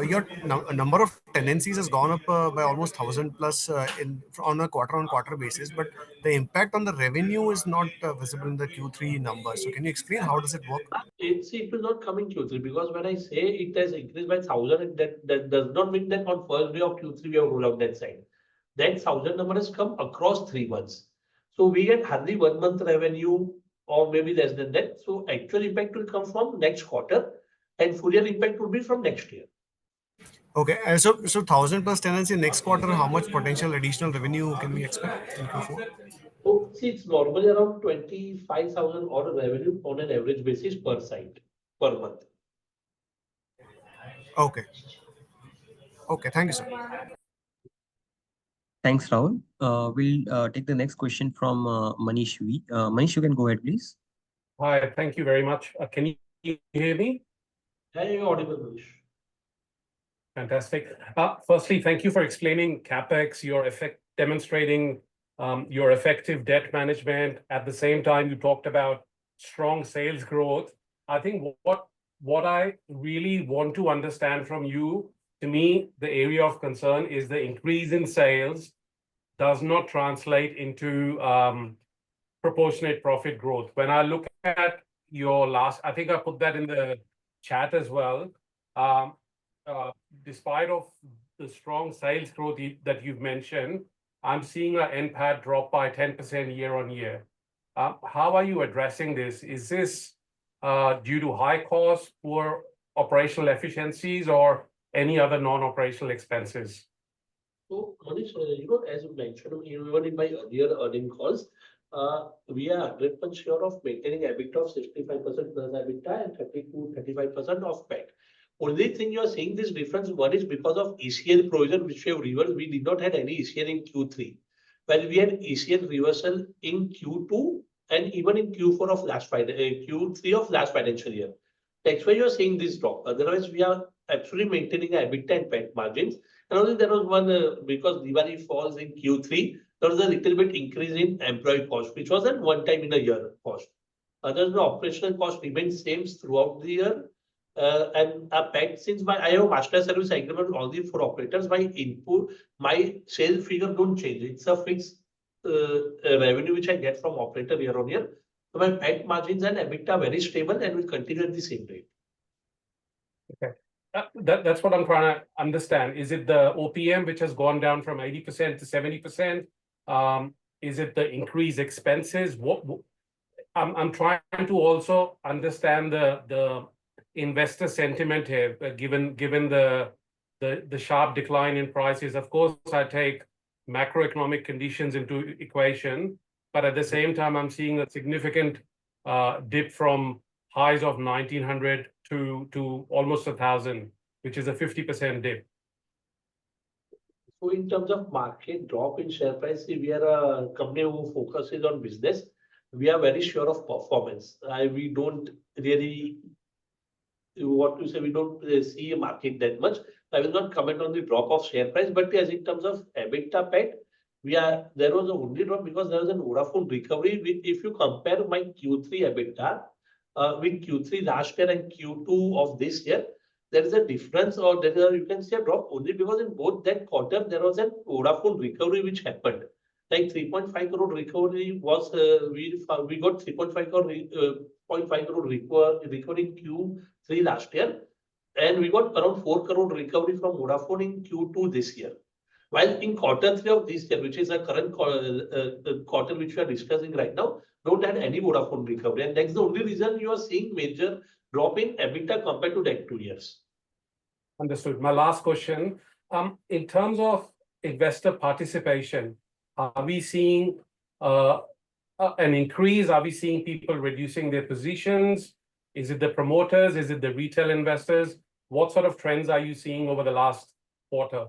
your number of tenancies has gone up by almost 1,000 plus on a quarter-on-quarter basis, but the impact on the revenue is not visible in the Q3 numbers. So can you explain how does it work? It will not come in Q3 because when I say it has increased by 1,000, that does not mean that on first day of Q3 we have rolled out that side. That 1,000 number has come across 3 months. So we get hardly 1 month revenue or maybe less than that. So actual impact will come from next quarter and full year impact will be from next year. Okay, so 1,000 plus tenancy next quarter, how much potential additional revenue can we expect in Q4? So see, it's normally around 25,000 order revenue on an average basis per site per month. Okay. Okay, thank you, sir. Thanks, Rahul. We'll take the next question from Manish V. Manish, you can go ahead, please. Hi, thank you very much. Can you hear me? Yeah, you're audible, Manish. Fantastic. Firstly, thank you for explaining CapEx, demonstrating your effective debt management. At the same time, you talked about strong sales growth. I think what I really want to understand from you, to me, the area of concern is the increase in sales does not translate into proportionate profit growth. When I look at your last, I think I put that in the chat as well. Um, Despite of the strong sales growth that you've mentioned, I'm seeing our NPAT drop by 10% year on year. How are you addressing this? Is this due to high costs, poor operational efficiencies, or any other non-operational expenses? So, Manish, as you mentioned, even in my earlier earning calls, we are 100% sure of maintaining EBITDA of 65% plus EBITDA and 30 to 35% of PAT. Only thing you are seeing this difference, one is because of ECL provision, which we have reversed. We did not have any ECL in Q3, while we had ECL reversal in Q2 and even in Q4 of Q3 of last financial year. That's why you are seeing this drop. Otherwise, we are actually maintaining a EBITDA and PAT margins. And only there was one, because Diwali falls in Q3, there was a little bit increase in employee cost, which was at one time in a year cost. Otherwise, the operational cost remains same throughout the year. And PAT, since I have a master service agreement with all the four operators, my sales figure don't change. It's a fixed revenue which I get from operator year on year. So my PAT margins and EBITDA are very stable and will continue at the same rate. Okay. That's what I'm trying to understand. Is it the OPM which has gone down from 80% to 70%? Is it the increased expenses? I'm trying to also understand the investor sentiment here, given the sharp decline in prices. Of course, I take macroeconomic conditions into equation, but at the same time, I'm seeing a significant dip from highs of 1900 to almost 1000, which is a 50% dip. So in terms of market drop in share price, we are a company who focuses on business. We are very sure of performance. We don't really, what to say, we don't see a market that much. I will not comment on the drop of share price, but yes, in terms of EBITDA PAT, there was a only drop because there was an Vodafone recovery. If you compare my Q3 EBITDA with Q3 last year and Q2 of this year, there is a difference, or you can see a drop only because in both that quarter there was an Vodafone recovery which happened. Like 3.5 crore recovery was we got 3.5 crore recovery in Q3 last year, and we got around 4 crore recovery from Vodafone in Q2 this year. While in quarter 3 of this year, which is a current quarter which we are discussing right now, don't have any Vodafone recovery, and that's the only reason you are seeing major drop in EBITDA compared to that 2 years. Understood. My last question, in terms of investor participation, are we seeing an increase? Are we seeing people reducing their positions? Is it the promoters? Is it the retail investors? What sort of trends are you seeing over the last quarter?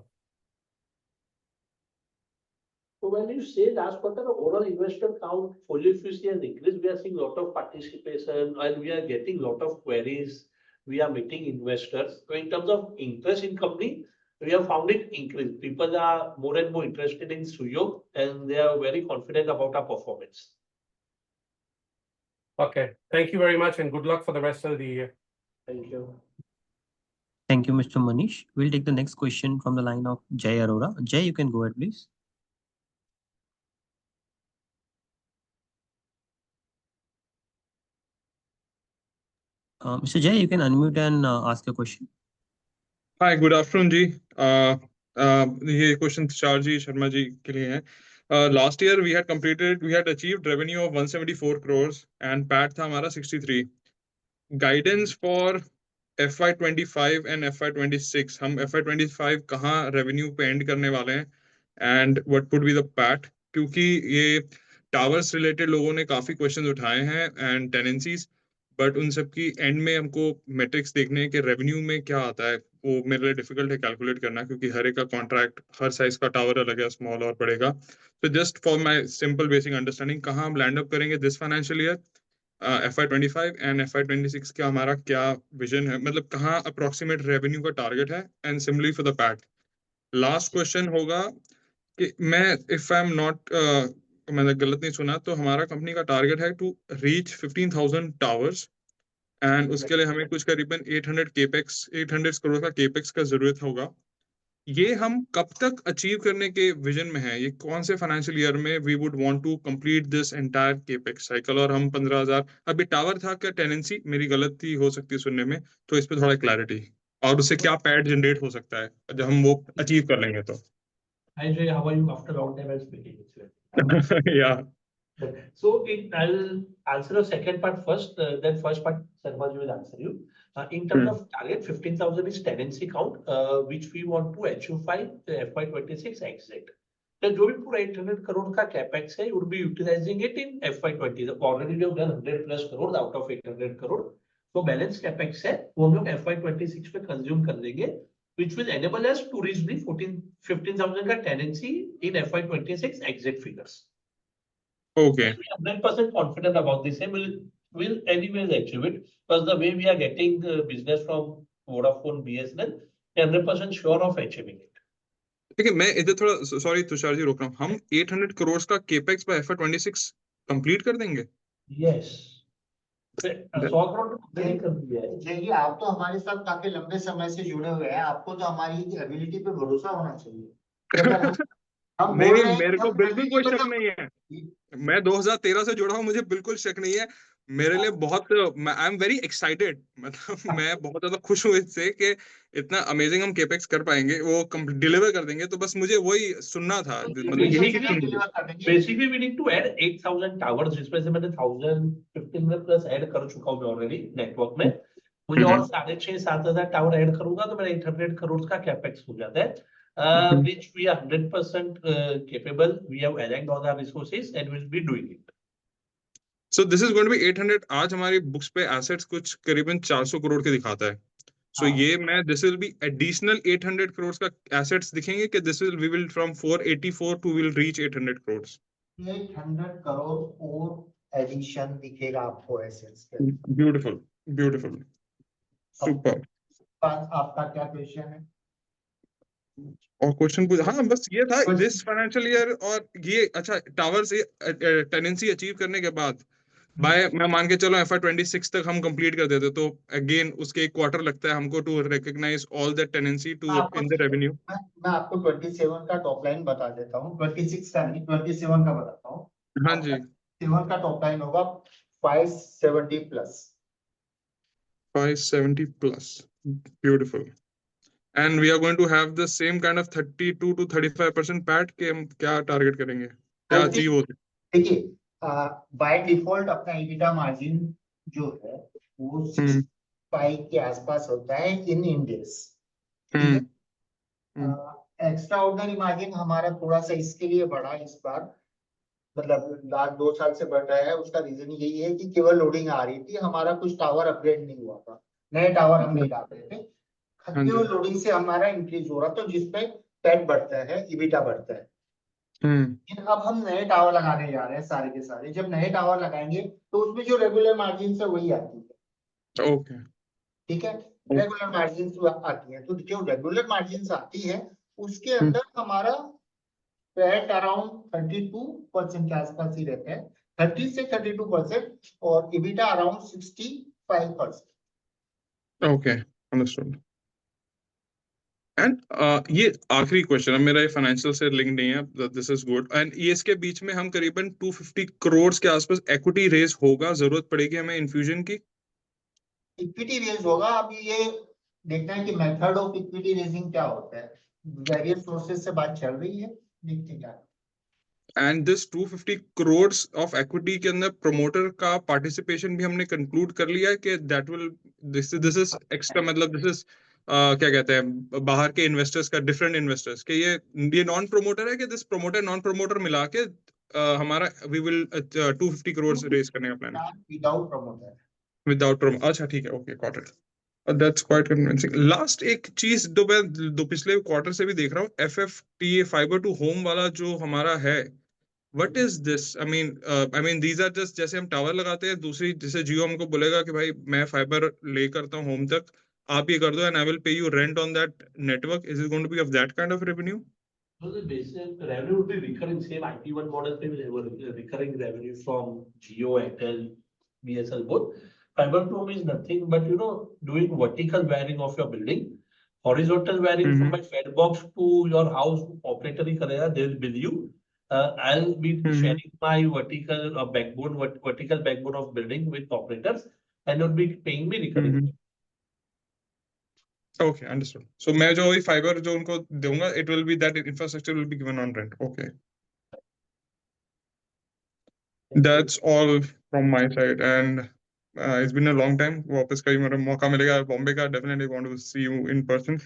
So when you say last quarter, overall investor count, fully if you see an increase, we are seeing a lot of participation and we are getting a lot of queries. We are meeting investors. So in terms of interest in company, we have found it increased. People are more and more interested in Suyog and they are very confident about our performance. Okay. Thank you very much and good luck for the rest of the year. Thank you. Thank you, Mr. Manish. We'll take the next question from the line of Jay Arora. Jay, you can go ahead, please. Mr. Jay, you can unmute and ask your question. Hi, good afternoon, जी. ये question Tushar ji Sharma ji के लिए है. Last year we had achieved revenue of 174 crores and PAT था हमारा 63. Guidance for FY25 and FY26, हम FY25 कहाँ revenue पे end करने वाले हैं and what would be the PAT? क्योंकि ये towers related लोगों ने काफी questions उठाए हैं and tenancies, बट उन सब की एंड में हमको मेट्रिक्स देखने हैं कि रेवेन्यू में क्या आता है. वो मेरे लिए डिफिकल्ट है कैलकुलेट करना क्योंकि हर एक का कॉन्ट्रैक्ट, हर साइज का टावर अलग है, स्मॉल और बड़ेगा. तो just for my simple basic understanding, कहाँ हम लैंड अप करेंगे this financial year, FY25 and FY26 का हमारा क्या विजन है, मतलब कहाँ अप्रोक्सीमेट रेवेन्यू का टारगेट है, and similarly for the PAT. Last question होगा कि मैं इफ आई एम नॉट मैंने गलत नहीं सुना, तो हमारा कंपनी का टारगेट है टू रीच 15,000 टावर्स, एंड उसके लिए हमें कुछ करीबन 800 करोड़ का केपेक्स का जरूरत होगा। ये हम कब तक अचीव करने के विजन में है? ये कौन से फाइनेंशियल ईयर में we would want to complete this entire capex cycle? और हम 15,000 अभी टावर था क्या टेनेंसी? मेरी गलती हो सकती है सुनने में, तो इस पे थोड़ा क्लैरिटी, और उससे क्या पैड जनरेट हो सकता है जब हम वो अचीव कर लेंगे तो। Hi Jay, how are you? After a long time I'm speaking. Yeah. So I'll answer the second part first. Then first part, Sarvaj will answer you. In terms of target, 15,000 is tenancy count, which we want to achieve by the FY26 exit. तो जो भी पूरा 800 करोड़ का capex है, would be utilizing it in FY20. Already we have done 100 plus crore out of 800 crore. तो balance capex है वो हम लोग FY26 में कंज्यूम कर लेंगे, which will enable us to reach the 15,000 का tenancy in FY26 exit figures. Okay. We are 100% confident about this. We'll anyways achieve it because the way we are getting business from Vodafone, BSNL, we are 100% sure of achieving it. ठीक है, मैं इधर थोड़ा sorry Tushar ji रोक रहा हूँ। हम 800 करोड़ का केपेक्स बाय FY26 कंप्लीट कर देंगे? Yes. 100 करोड़ नहीं कर दिया है। जय, आप तो हमारे साथ काफी लंबे समय से जुड़े हुए हैं, आपको तो हमारी एबिलिटी पे भरोसा होना चाहिए। हम नहीं बोल नहीं, रहे हैं मेरे कि को हम बिल्कुल कोई शक मतलब नहीं है। मैं 2013 से जुड़ा हूँ, मुझे बिल्कुल शक नहीं है। मेरे लिए बहुत, आई एम वेरी एक्साइटेड, मतलब मैं बहुत ज्यादा खुश हूँ इससे कि इतना अमेजिंग हम केपेक्स कर पाएंगे, वो डिलीवर कर देंगे। तो बस मुझे वही सुनना था, मतलब यही चीज सुननी थी। Basically we need to add 8,000 towers, जिसमें से मैंने 1,015 में प्लस ऐड कर चुका हूँ ऑलरेडी नेटवर्क में। मुझे और 6,500-7,000 टावर ऐड करूंगा तो मेरा 800 करोड़ का कैपेक्स हो जाता है, which we are 100% capable. We have aligned all our resources and will be doing it. So this is going to be 800। आज हमारी बुक्स पे एसेट्स कुछ करीबन 400 करोड़ के दिखाता है। So ये मैं this will be additional 800 crore का एसेट्स दिखेंगे कि this will we will from 484 to will reach 800 crore. 800 crore और एडिशन दिखेगा आपको एसेट्स पे। Beautiful beautiful, super. आपका क्या क्वेश्चन है? और क्वेश्चन पूछ, हाँ बस ये था दिस फाइनेंशियल ईयर। और ये अच्छा, टावर से टेनेंसी अचीव करने के बाद बाय मैं मान के चलो FY26 तक हम कंप्लीट कर देते, तो अगेन उसके एक क्वार्टर लगता है हमको to recognise all the tenancy to in the revenue. मैं आपको 27 का टॉप लाइन बता देता हूँ, 26 का नहीं 27 का बताता हूँ। हाँ जी, 7 का टॉप लाइन होगा 570 plus. 570 plus, beautiful. And we are going to have the same kind of 32 to 35% PAT के हम क्या टारगेट करेंगे, क्या अचीव होते? देखिए, बाय डिफॉल्ट अपना EBITDA मार्जिन जो है वो 65 के आसपास होता है इन इंडेक्स। ठीक है, एक्स्ट्रा ऑर्डिनरी मार्जिन हमारा थोड़ा सा इसके लिए बढ़ा इस बार, मतलब लास्ट 2 साल से बढ़ रहा है। उसका रीजन यही है कि केवल लोडिंग आ रही थी, हमारा कुछ टावर अपग्रेड नहीं हुआ था, नए टावर हम नहीं डाल रहे थे, केवल लोडिंग से हमारा इंक्रीज हो रहा था, जिसमें पैट बढ़ता है, EBITDA बढ़ता है। लेकिन अब हम नए टावर लगाने जा रहे हैं सारे के सारे। जब नए टावर लगाएंगे तो उसमें जो रेगुलर मार्जिन है वही आती है। ओके, ठीक है, रेगुलर मार्जिन आती है, तो जो रेगुलर मार्जिन आती है उसके अंदर हमारा पैट अराउंड 32% के आसपास ही रहता है, 30 से 32%, और EBITDA around 65%। Okay, understood. And ये आखिरी क्वेश्चन है मेरा, ये फाइनेंशियल से लिंक नहीं है, दिस इज गुड। एंड ये इसके बीच में हम करीबन 250 करोड़ के आसपास एक्विटी रेज होगा, जरूरत पड़ेगी हमें इन्फ्यूजन की। इक्विटी रेज होगा, अब ये देखना है कि मेथड ऑफ इक्विटी रेजिंग क्या होता है। वेरियस सोर्सेज से बात चल रही है, देखते क्या। And this 250 crore of equity के अंदर प्रमोटर का पार्टिसिपेशन भी हमने कंक्लूड कर लिया है कि that will this is extra, मतलब दिस इज क्या कहते हैं बाहर के इन्वेस्टर्स का, डिफरेंट इन्वेस्टर्स के, ये नॉन प्रमोटर है कि दिस प्रमोटर नॉन प्रमोटर मिला के हमारा वी विल 250 करोड़ रेज करने का प्लान है विदाउट प्रमोटर। विदाउट प्रमोटर, अच्छा ठीक है, okay got it, that's quite convincing. Last एक चीज दो पिछले क्वार्टर से भी देख रहा हूँ, FFTA फाइबर टू होम वाला जो हमारा है, what is this? I mean these are just, जैसे हम टावर लगाते हैं, दूसरी जैसे जियो हमको बोलेगा कि भाई मैं फाइबर ले करता हूँ होम तक, आप ये कर दो and I will pay you rent on that network. Is it going to be of that kind of revenue? So the basic revenue would be recurring, same IP1 model, we will have a recurring revenue from Jio, Airtel, BSL both. Fiber to home is nothing but, doing vertical wiring of your building. Horizontal wiring from my fed box to your house, operator hi karega, they will bill you. I'll be sharing my vertical backbone, vertical backbone of building with operators, and you'll be paying me recurring. Okay, understood. So मैं जो भी fiber जो उनको दूंगा, it will be that infrastructure will be given on rent. Okay. That's all from my side, and it's been a long time. वापस कहीं मेरा मौका मिलेगा बॉम्बे का, definitely want to see you in person.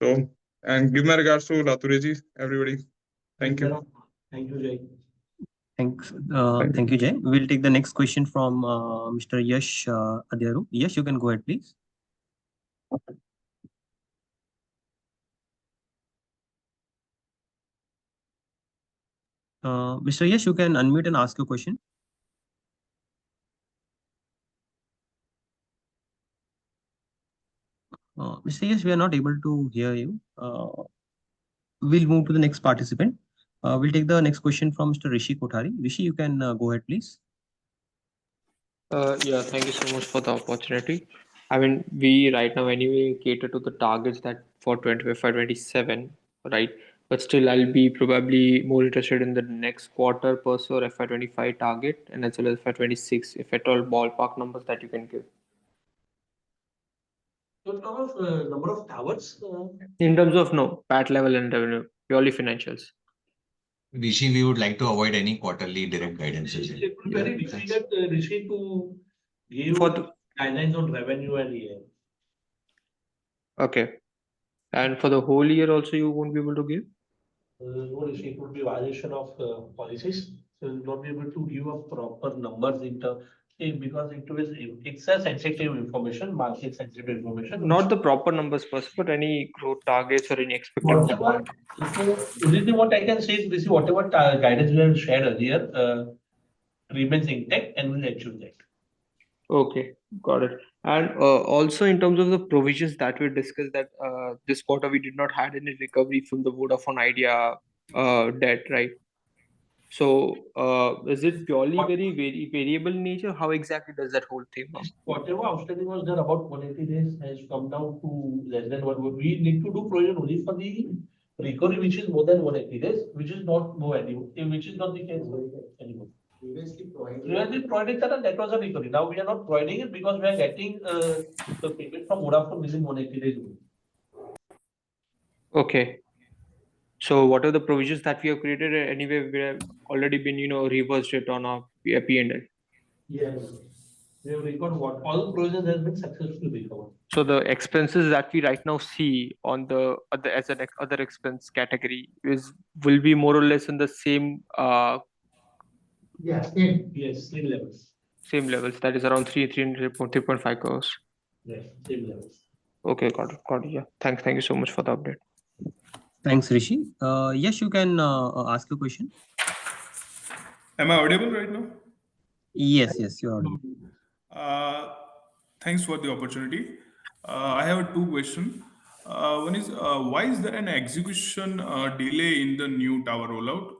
So, and give my regards to Latureji, everybody. Thank you. Thank you, Jay. Thanks. Thank you, Jay. We'll take the next question from Mr. Yash Adyaru. Yash, you can go ahead, please. Mr. Yash, you can unmute and ask your question. Mr. Yash, we are not able to hear you. We'll move to the next participant. We'll take the next question from Mr. Rishi Kothari. Rishi, you can go ahead, please. Yeah, thank you so much for the opportunity. I mean, we right now anyway cater to the targets that for 25-27, right? But still, I'll be probably more interested in the next quarter per se or FY25 target and as well as FY26, if at all ballpark numbers that you can give. So in terms of number of towers? In terms of no, PAT level and revenue, purely financials. Rishi, we would like to avoid any quarterly direct guidances. It would be very difficult, Rishi, to give guidelines on revenue and year. Okay. And for the whole year also, you won't be able to give? No, Rishi, it would be violation of policies. So you'll not be able to give a proper numbers in terms, because it's a sensitive information, market sensitive information. Not the proper numbers first, but any growth targets or any expected Whatever, so what I can say is, this is whatever guidance we have shared earlier remains intact and will achieve that. Okay, got it. And also in terms of the provisions that we discussed, that this quarter we did not had any recovery from the Vodafone Idea debt, right? So is it purely very variable in nature? How exactly does that whole thing work? Whatever outstanding was there about 180 days has come down to less than 1. We need to do provision only for the recovery, which is more than 180 days, which is not more anymore, which is not the case anymore. Previously provided that was a recovery. Now we are not providing it because we are getting the payment from Vodafone within 180 days. Okay. So what are the provisions that we have created? Anyway, we have already been, reversed it on our P&L. Yes. We have recovered what all provisions has been successfully recovered. So the expenses that we right now see on the other expense category will be more or less in the same same levels. Same levels. That is around 3.5 crores. Yes, same levels. Okay, got it. Yeah. Thank you so much for the update. Thanks, Rishi. Yes, you can ask a question. Am I audible right now? Yes, you're audible. Thanks for the opportunity. I have two questions. One is, why is there an execution delay in the new tower rollout?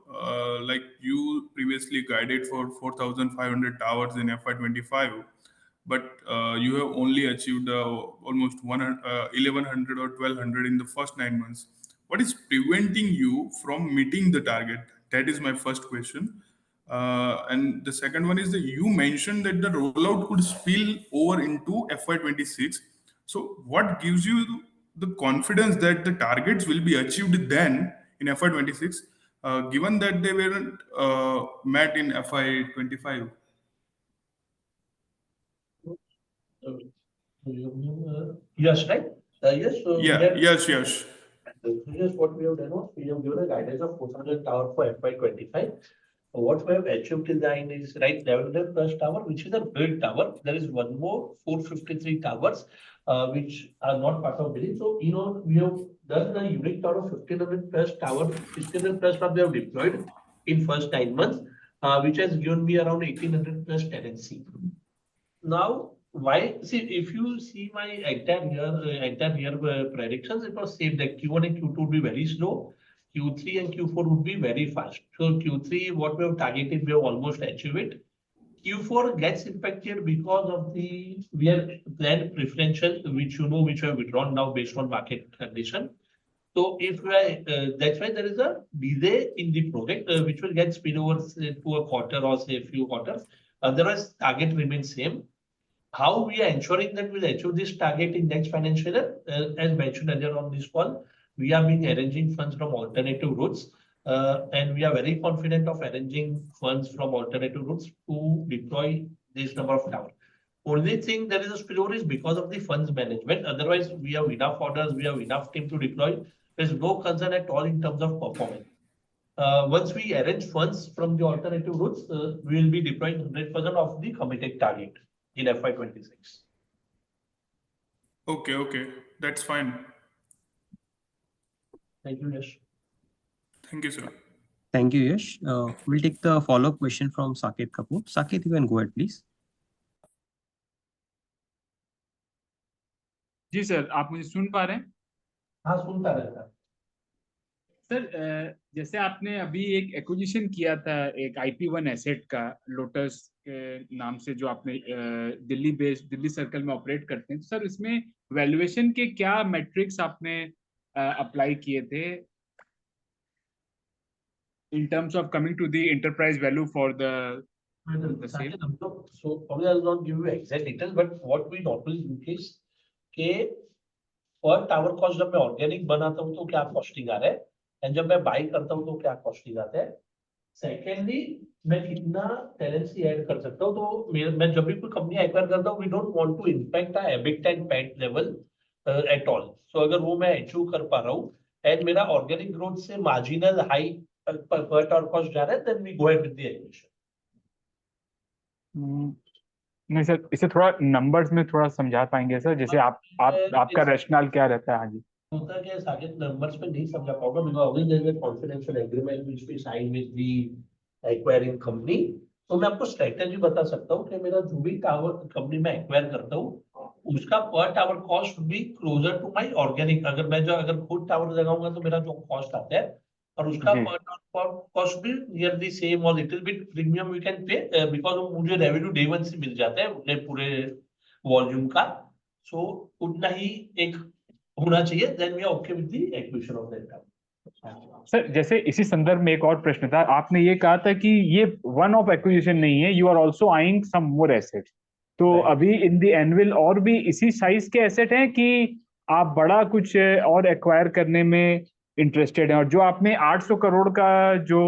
Like you previously guided for 4,500 towers in FY25, but you have only achieved almost 1,100 or 1,200 in the first 9 months. What is preventing you from meeting the target? That is my first question. And the second one is that you mentioned that the rollout could spill over into FY26. So what gives you the confidence that the targets will be achieved then in FY26, given that they weren't met in FY25? Yes, right? Yes. So yes. Yes, what we have done was we have given a guidance of 400 tower for FY25. What we have achieved till the end is right 1100 plus tower, which is a build tower. There is one more 453 towers, which are not part of building. So, we have done a unique tower of 1500 plus tower, 1600 plus what we have deployed in first 9 months, which has given me around 1800 plus tenancy. Now, why? See, if you see my entire year predictions, it was said that Q1 and Q2 would be very slow, Q3 and Q4 would be very fast. So Q3, what we have targeted, we have almost achieved it. Q4 gets impacted because of we have planned preferential, which which we have withdrawn now based on market condition. So if that's why there is a delay in the project, which will get spill over to a quarter or say a few quarters. Otherwise, target remains same. How we are ensuring that we'll achieve this target in next financial year, as mentioned earlier on this call, we have been arranging funds from alternative routes, and we are very confident of arranging funds from alternative routes to deploy this number of towers. Only thing there is a spillover is because of the funds management. Otherwise, we have enough orders, we have enough team to deploy. There's no concern at all in terms of performance. Once we arrange funds from the alternative routes, we will be deploying 100% of the committed target in FY26. Okay, that's fine. Thank you, Yash. Thank you, sir. Thank you, Yash. We'll take the follow-up question from Saket Kapoor. Saket, you can go ahead, please. जी sir, आप मुझे सुन पा रहे हैं? हाँ, सुन पा रहे हैं सर। जैसे आपने अभी एक एक्विजिशन किया था एक IP1 एसेट का लोटस के नाम से, जो आपने दिल्ली सर्कल में ऑपरेट करते हैं, तो सर इसमें वैल्यूएशन के क्या मैट्रिक्स आपने अप्लाई किए थे in terms of coming to the enterprise value for the sale? So probably I'll not give you exact details, but what we normally do is कि पर टावर कॉस्ट जब मैं ऑर्गेनिक बनाता हूँ तो क्या कॉस्टिंग आ रहा है, एंड जब मैं बाई करता हूँ तो क्या कॉस्टिंग आता है. सेकेंडली, मैं कितना टेनेंसी ऐड कर सकता हूँ. तो मैं जब भी कोई कंपनी एक्वायर करता हूँ, we don't want to impact EBIT and PAT level at all. So अगर वो मैं अचीव कर पा रहा हूँ एंड मेरा ऑर्गेनिक ग्रोथ से मार्जिनल हाई पर टावर कॉस्ट जा रहा है, then we go ahead with the acquisition. नहीं सर, इसे थोड़ा नंबर्स में थोड़ा समझा पाएंगे सर, जैसे आपका रैशनल क्या रहता है? हाँ जी. होता है कि साकेत नंबर्स में नहीं समझा पाऊंगा, because always there is a confidential agreement which we sign with the acquiring company. तो मैं आपको स्ट्रेटजी बता सकता हूँ कि मेरा जो भी टावर कंपनी में एक्वायर करता हूँ, उसका पर टावर कॉस्ट भी क्लोजर टू माय ऑर्गेनिक. अगर खुद टावर लगाऊंगा तो मेरा जो कॉस्ट आता है, और उसका पर टावर कॉस्ट भी नियर द सेम और little bit premium we can pay, because मुझे रेवेन्यू डे वन से मिल जाता है पूरे वॉल्यूम का. सो उतना ही एक होना चाहिए, then we are okay with the acquisition of that tower. Sir जैसे इसी संदर्भ में एक और प्रश्न था. आपने ये कहा था कि ये वन ऑफ एक्विजिशन नहीं है, you are also eyeing some more assets. तो अभी इन द एनुअल और भी इसी साइज के एसेट हैं कि आप बड़ा कुछ और एक्वायर करने में इंटरेस्टेड हैं? और जो आपने 800 करोड़ का जो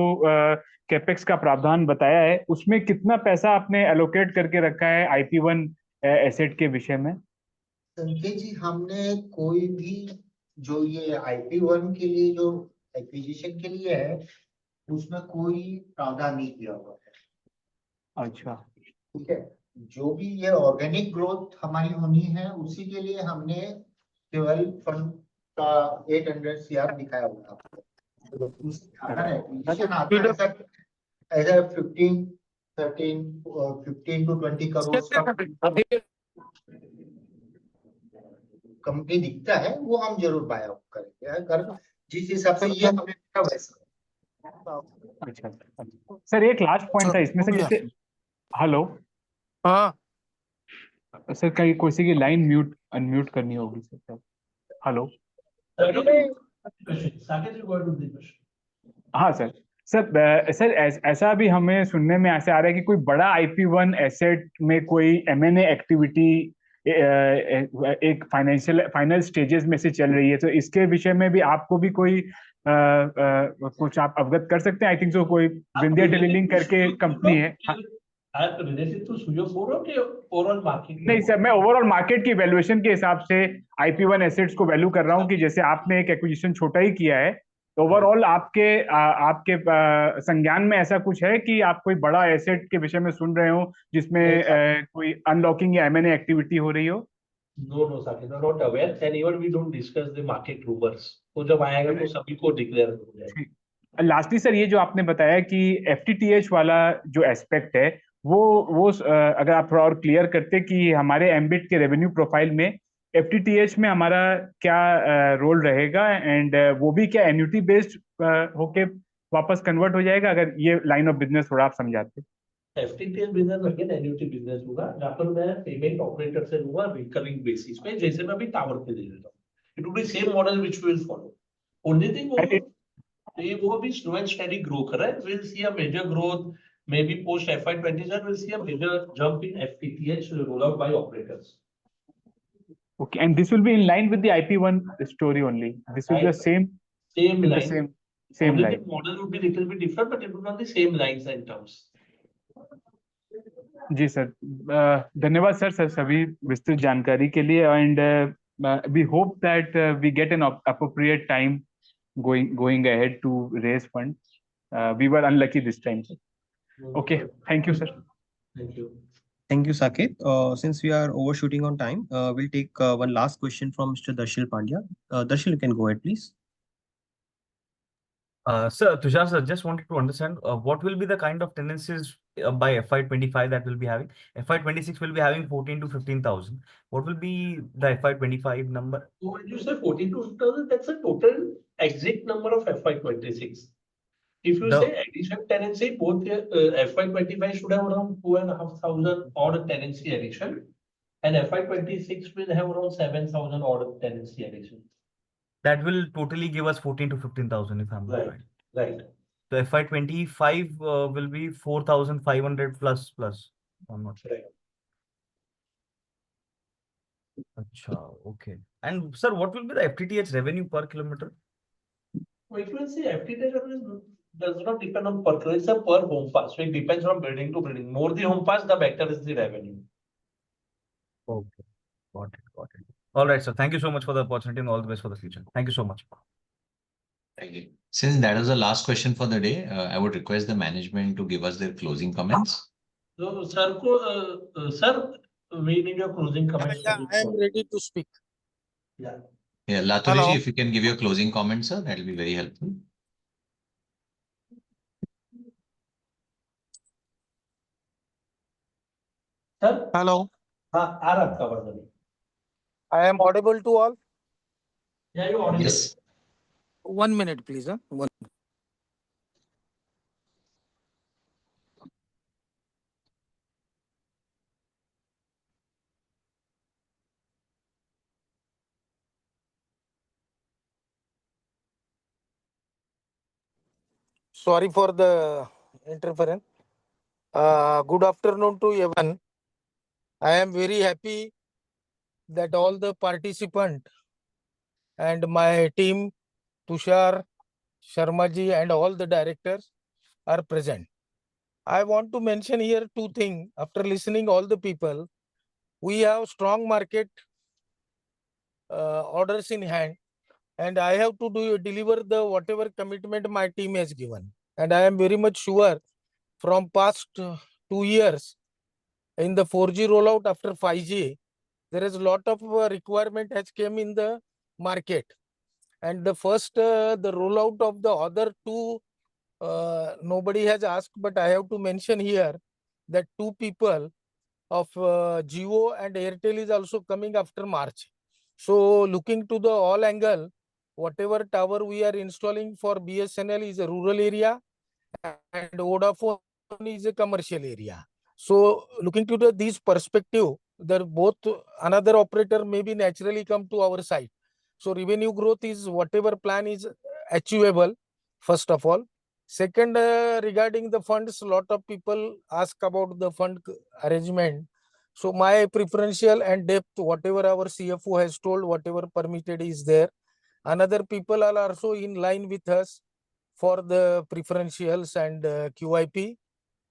कैपेक्स का प्रावधान बताया है, उसमें कितना पैसा आपने एलोकेट करके रखा है IP1 एसेट के विषय में? संकेत जी, हमने कोई भी जो ये IP1 के लिए जो एक्विजिशन के लिए है, उसमें कोई प्रावधान नहीं किया हुआ है. अच्छा, ठीक है. जो भी ये ऑर्गेनिक ग्रोथ हमारी होनी है, उसी के लिए हमने केवल फंड का 800 CR दिखाया हुआ था. तो अगर एक्विजिशन आता है सर, ऐसा 15 to 20 करोड़ कंपनी दिखता है, वो हम जरूर बाय आउट करेंगे, अगर जिस हिसाब से ये हमने देखा वैसा. अच्छा सर, एक लास्ट पॉइंट था इसमें से. जैसे हेलो, हाँ सर कहीं किसी की लाइन म्यूट अनम्यूट करनी होगी सर. हेलो, हाँ सर. सर ऐसा भी हमें सुनने में ऐसे आ रहा है कि कोई बड़ा IP1 एसेट में कोई M&A एक्टिविटी एक फाइनल स्टेजेस में से चल रही है. तो इसके विषय में भी आपको भी कोई कुछ आप अवगत कर सकते हैं? आई थिंक सो कोई विंध्या टेलीलिंक करके कंपनी है. ओवरऑल मार्केट नहीं सर, मैं ओवरऑल मार्केट की वैल्यूएशन के हिसाब से IP1 एसेट्स को वैल्यू कर रहा हूँ कि जैसे आपने एक एक्विजिशन छोटा ही किया है, ओवरऑल आपके संज्ञान में ऐसा कुछ है कि आप कोई बड़ा एसेट के विषय में सुन रहे हो जिसमें कोई अनलॉकिंग या M&A एक्टिविटी हो रही हो? No, Saket, I'm not aware, and even we don't discuss the market rumors. तो जब आएगा तो सभी को डिक्लेयर हो जाएगा. लास्टली सर, ये जो आपने बताया कि FTTH वाला जो एस्पेक्ट है, वो अगर आप थोड़ा और क्लियर करते कि हमारे एम्बिट के रेवेन्यू प्रोफाइल में FTTH में हमारा क्या रोल रहेगा, एंड वो भी क्या एन्युटी बेस्ड होके वापस कन्वर्ट हो जाएगा? अगर ये लाइन ऑफ बिजनेस थोड़ा आप समझाते। FTTH business again annuity business होगा, जहाँ पर मैं पेमेंट ऑपरेटर से लूंगा रिकरिंग बेसिस पे, जैसे मैं अभी टावर पे दे देता हूँ। It will be same model which we will follow. Only thing वो अभी स्लो एंड स्टेडी ग्रो कर रहा है। Will see a major growth maybe post FY27, will see a major jump in FTTH roll out by operators. Okay, and this will be in line with the IP1 story only. This will be the same with the line. same Only line. the model would be little bit different, but it would be on the same lines and terms. जी sir, धन्यवाद sir सभी विस्तृत जानकारी के लिए, and we hope that we get an appropriate time going ahead to raise funds. We were unlucky this time. Okay, thank you, sir. Thank you. Thank you, Saket. Since we are overshooting on time, we'll take one last question from Mr. Darshil Pandya. Darshil, you can go ahead, please. Sir, Tushar sir, just wanted to understand what will be the kind of tenancies by FY25 that will be having. FY26 will be having 14 to 15,000. What will be the FY25 number? So when you say 14 to 15,000, that's a total exit number of FY26. If you say addition tenancy, both FY25 should have around 2,500 odd tenancy addition, and FY26 will have around 7,000 odd tenancy addition. That will totally give us 14 to 15,000 if I'm Right. right. Right. So FY25 will be 4,500 plus. I'm not right. Acha, okay. And sir, what will be the FTTH revenue per kilometer? If you say FTTH revenue does not depend on per kilometer, it's a per home pass. So it depends from building to building. More the home pass, the better is the revenue. Okay, got it. All right, sir. Thank you so much for the opportunity and all the best for the future. Thank you so much. Thank you. Since that was the last question for the day, I would request the management to give us their closing comments. So, sir, we need your closing comments. Yeah, I am ready to speak. Yeah. Yeah, Laturi Hello. ji, if you can give your closing comments, sir, that will be very helpful. Sir? Hello. I am audible to all. Yeah, you audible. Yes. 1 minute, please. One. Sorry for the interference. Good afternoon to everyone. I am very happy that all the participants and my team, Tushar, Sharmaji, and all the directors are present. I want to mention here two things. After listening all the people, we have strong market orders in hand, and I have to deliver the whatever commitment my team has given. And I am very much sure from past 2 years in the 4G rollout after 5G, there is a lot of requirement has came in the market. And the first, the rollout of the other two, nobody has asked, but I have to mention here that two people of Jio and Airtel is also coming after March. So looking to the all angle, whatever tower we are installing for BSNL is a rural area and Vodafone is a commercial area. So looking to these perspective, that both another operator maybe naturally come to our side. So revenue growth is whatever plan is achievable, first of all. Second, regarding the funds, a lot of people ask about the fund arrangement. So my preferential and depth, whatever our CFO has told, whatever permitted is there. Another people are also in line with us for the preferentials and QIP.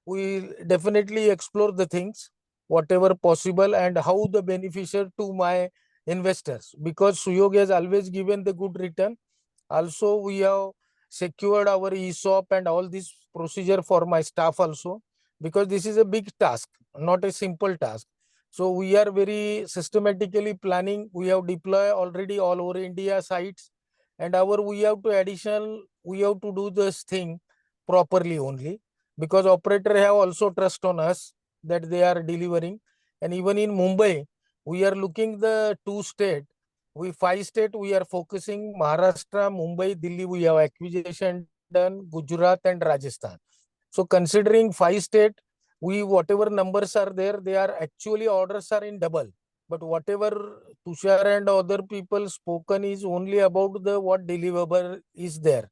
We definitely explore the things, whatever possible, and how the beneficial to my investors, because Suyog has always given the good return. Also, we have secured our ESOP and all this procedure for my staff also, because this is a big task, not a simple task. So we are very systematically planning. We have deployed already all over India sites, and we have to do this thing properly only, because operator have also trust on us that they are delivering. And even in Mumbai, we are looking the 2 state. 5 state we are focusing Maharashtra, Mumbai, Delhi. We have acquisition done, Gujarat and Rajasthan. So considering 5 state, whatever numbers are there, they are actually orders are in double. But whatever Tushar and other people spoken is only about the what deliverable is there.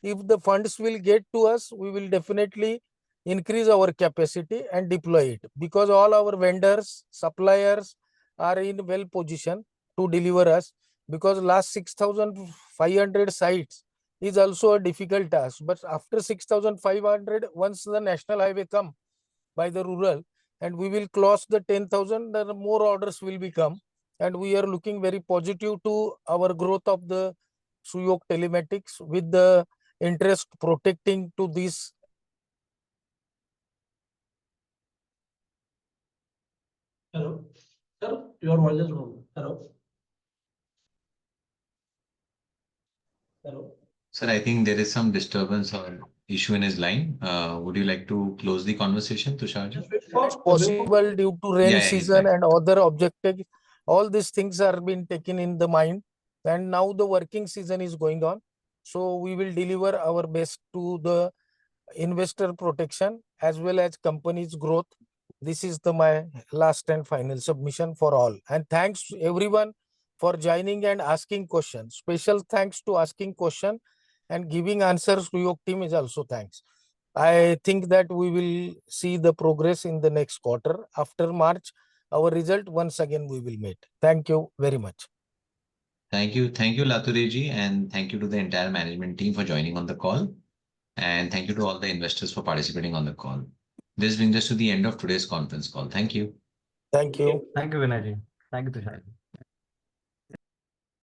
If the funds will get to us, we will definitely increase our capacity and deploy it, because all our vendors, suppliers are in well position to deliver us, because last 6,500 sites is also a difficult task. But after 6,500, once the national highway come by the rural and we will cross the 10,000, then more orders will become. And we are looking very positive to our growth of the Suyog Telematics with the interest protecting to this. Hello, sir, your voice is wrong. Hello. Hello. Sir, I think there is some disturbance or issue in his line. Would you like to close the conversation, Tusharji? Possible due to rain season and other objectives. All these things are being taken in the mind. And now the working season is going on. So we will deliver our best to the investor protection as well as company's growth. This is my last and final submission for all. And thanks to everyone for joining and asking questions. Special thanks to asking question and giving answers to your team is also thanks. I think that we will see the progress in the next quarter. After March, our result once again we will meet. Thank you very much. Thank you, Latureji, and thank you to the entire management team for joining on the call. And thank you to all the investors for participating on the call. This brings us to the end of today's conference call. Thank you. Thank you. Thank you, Vinayji. Thank you, Tushar.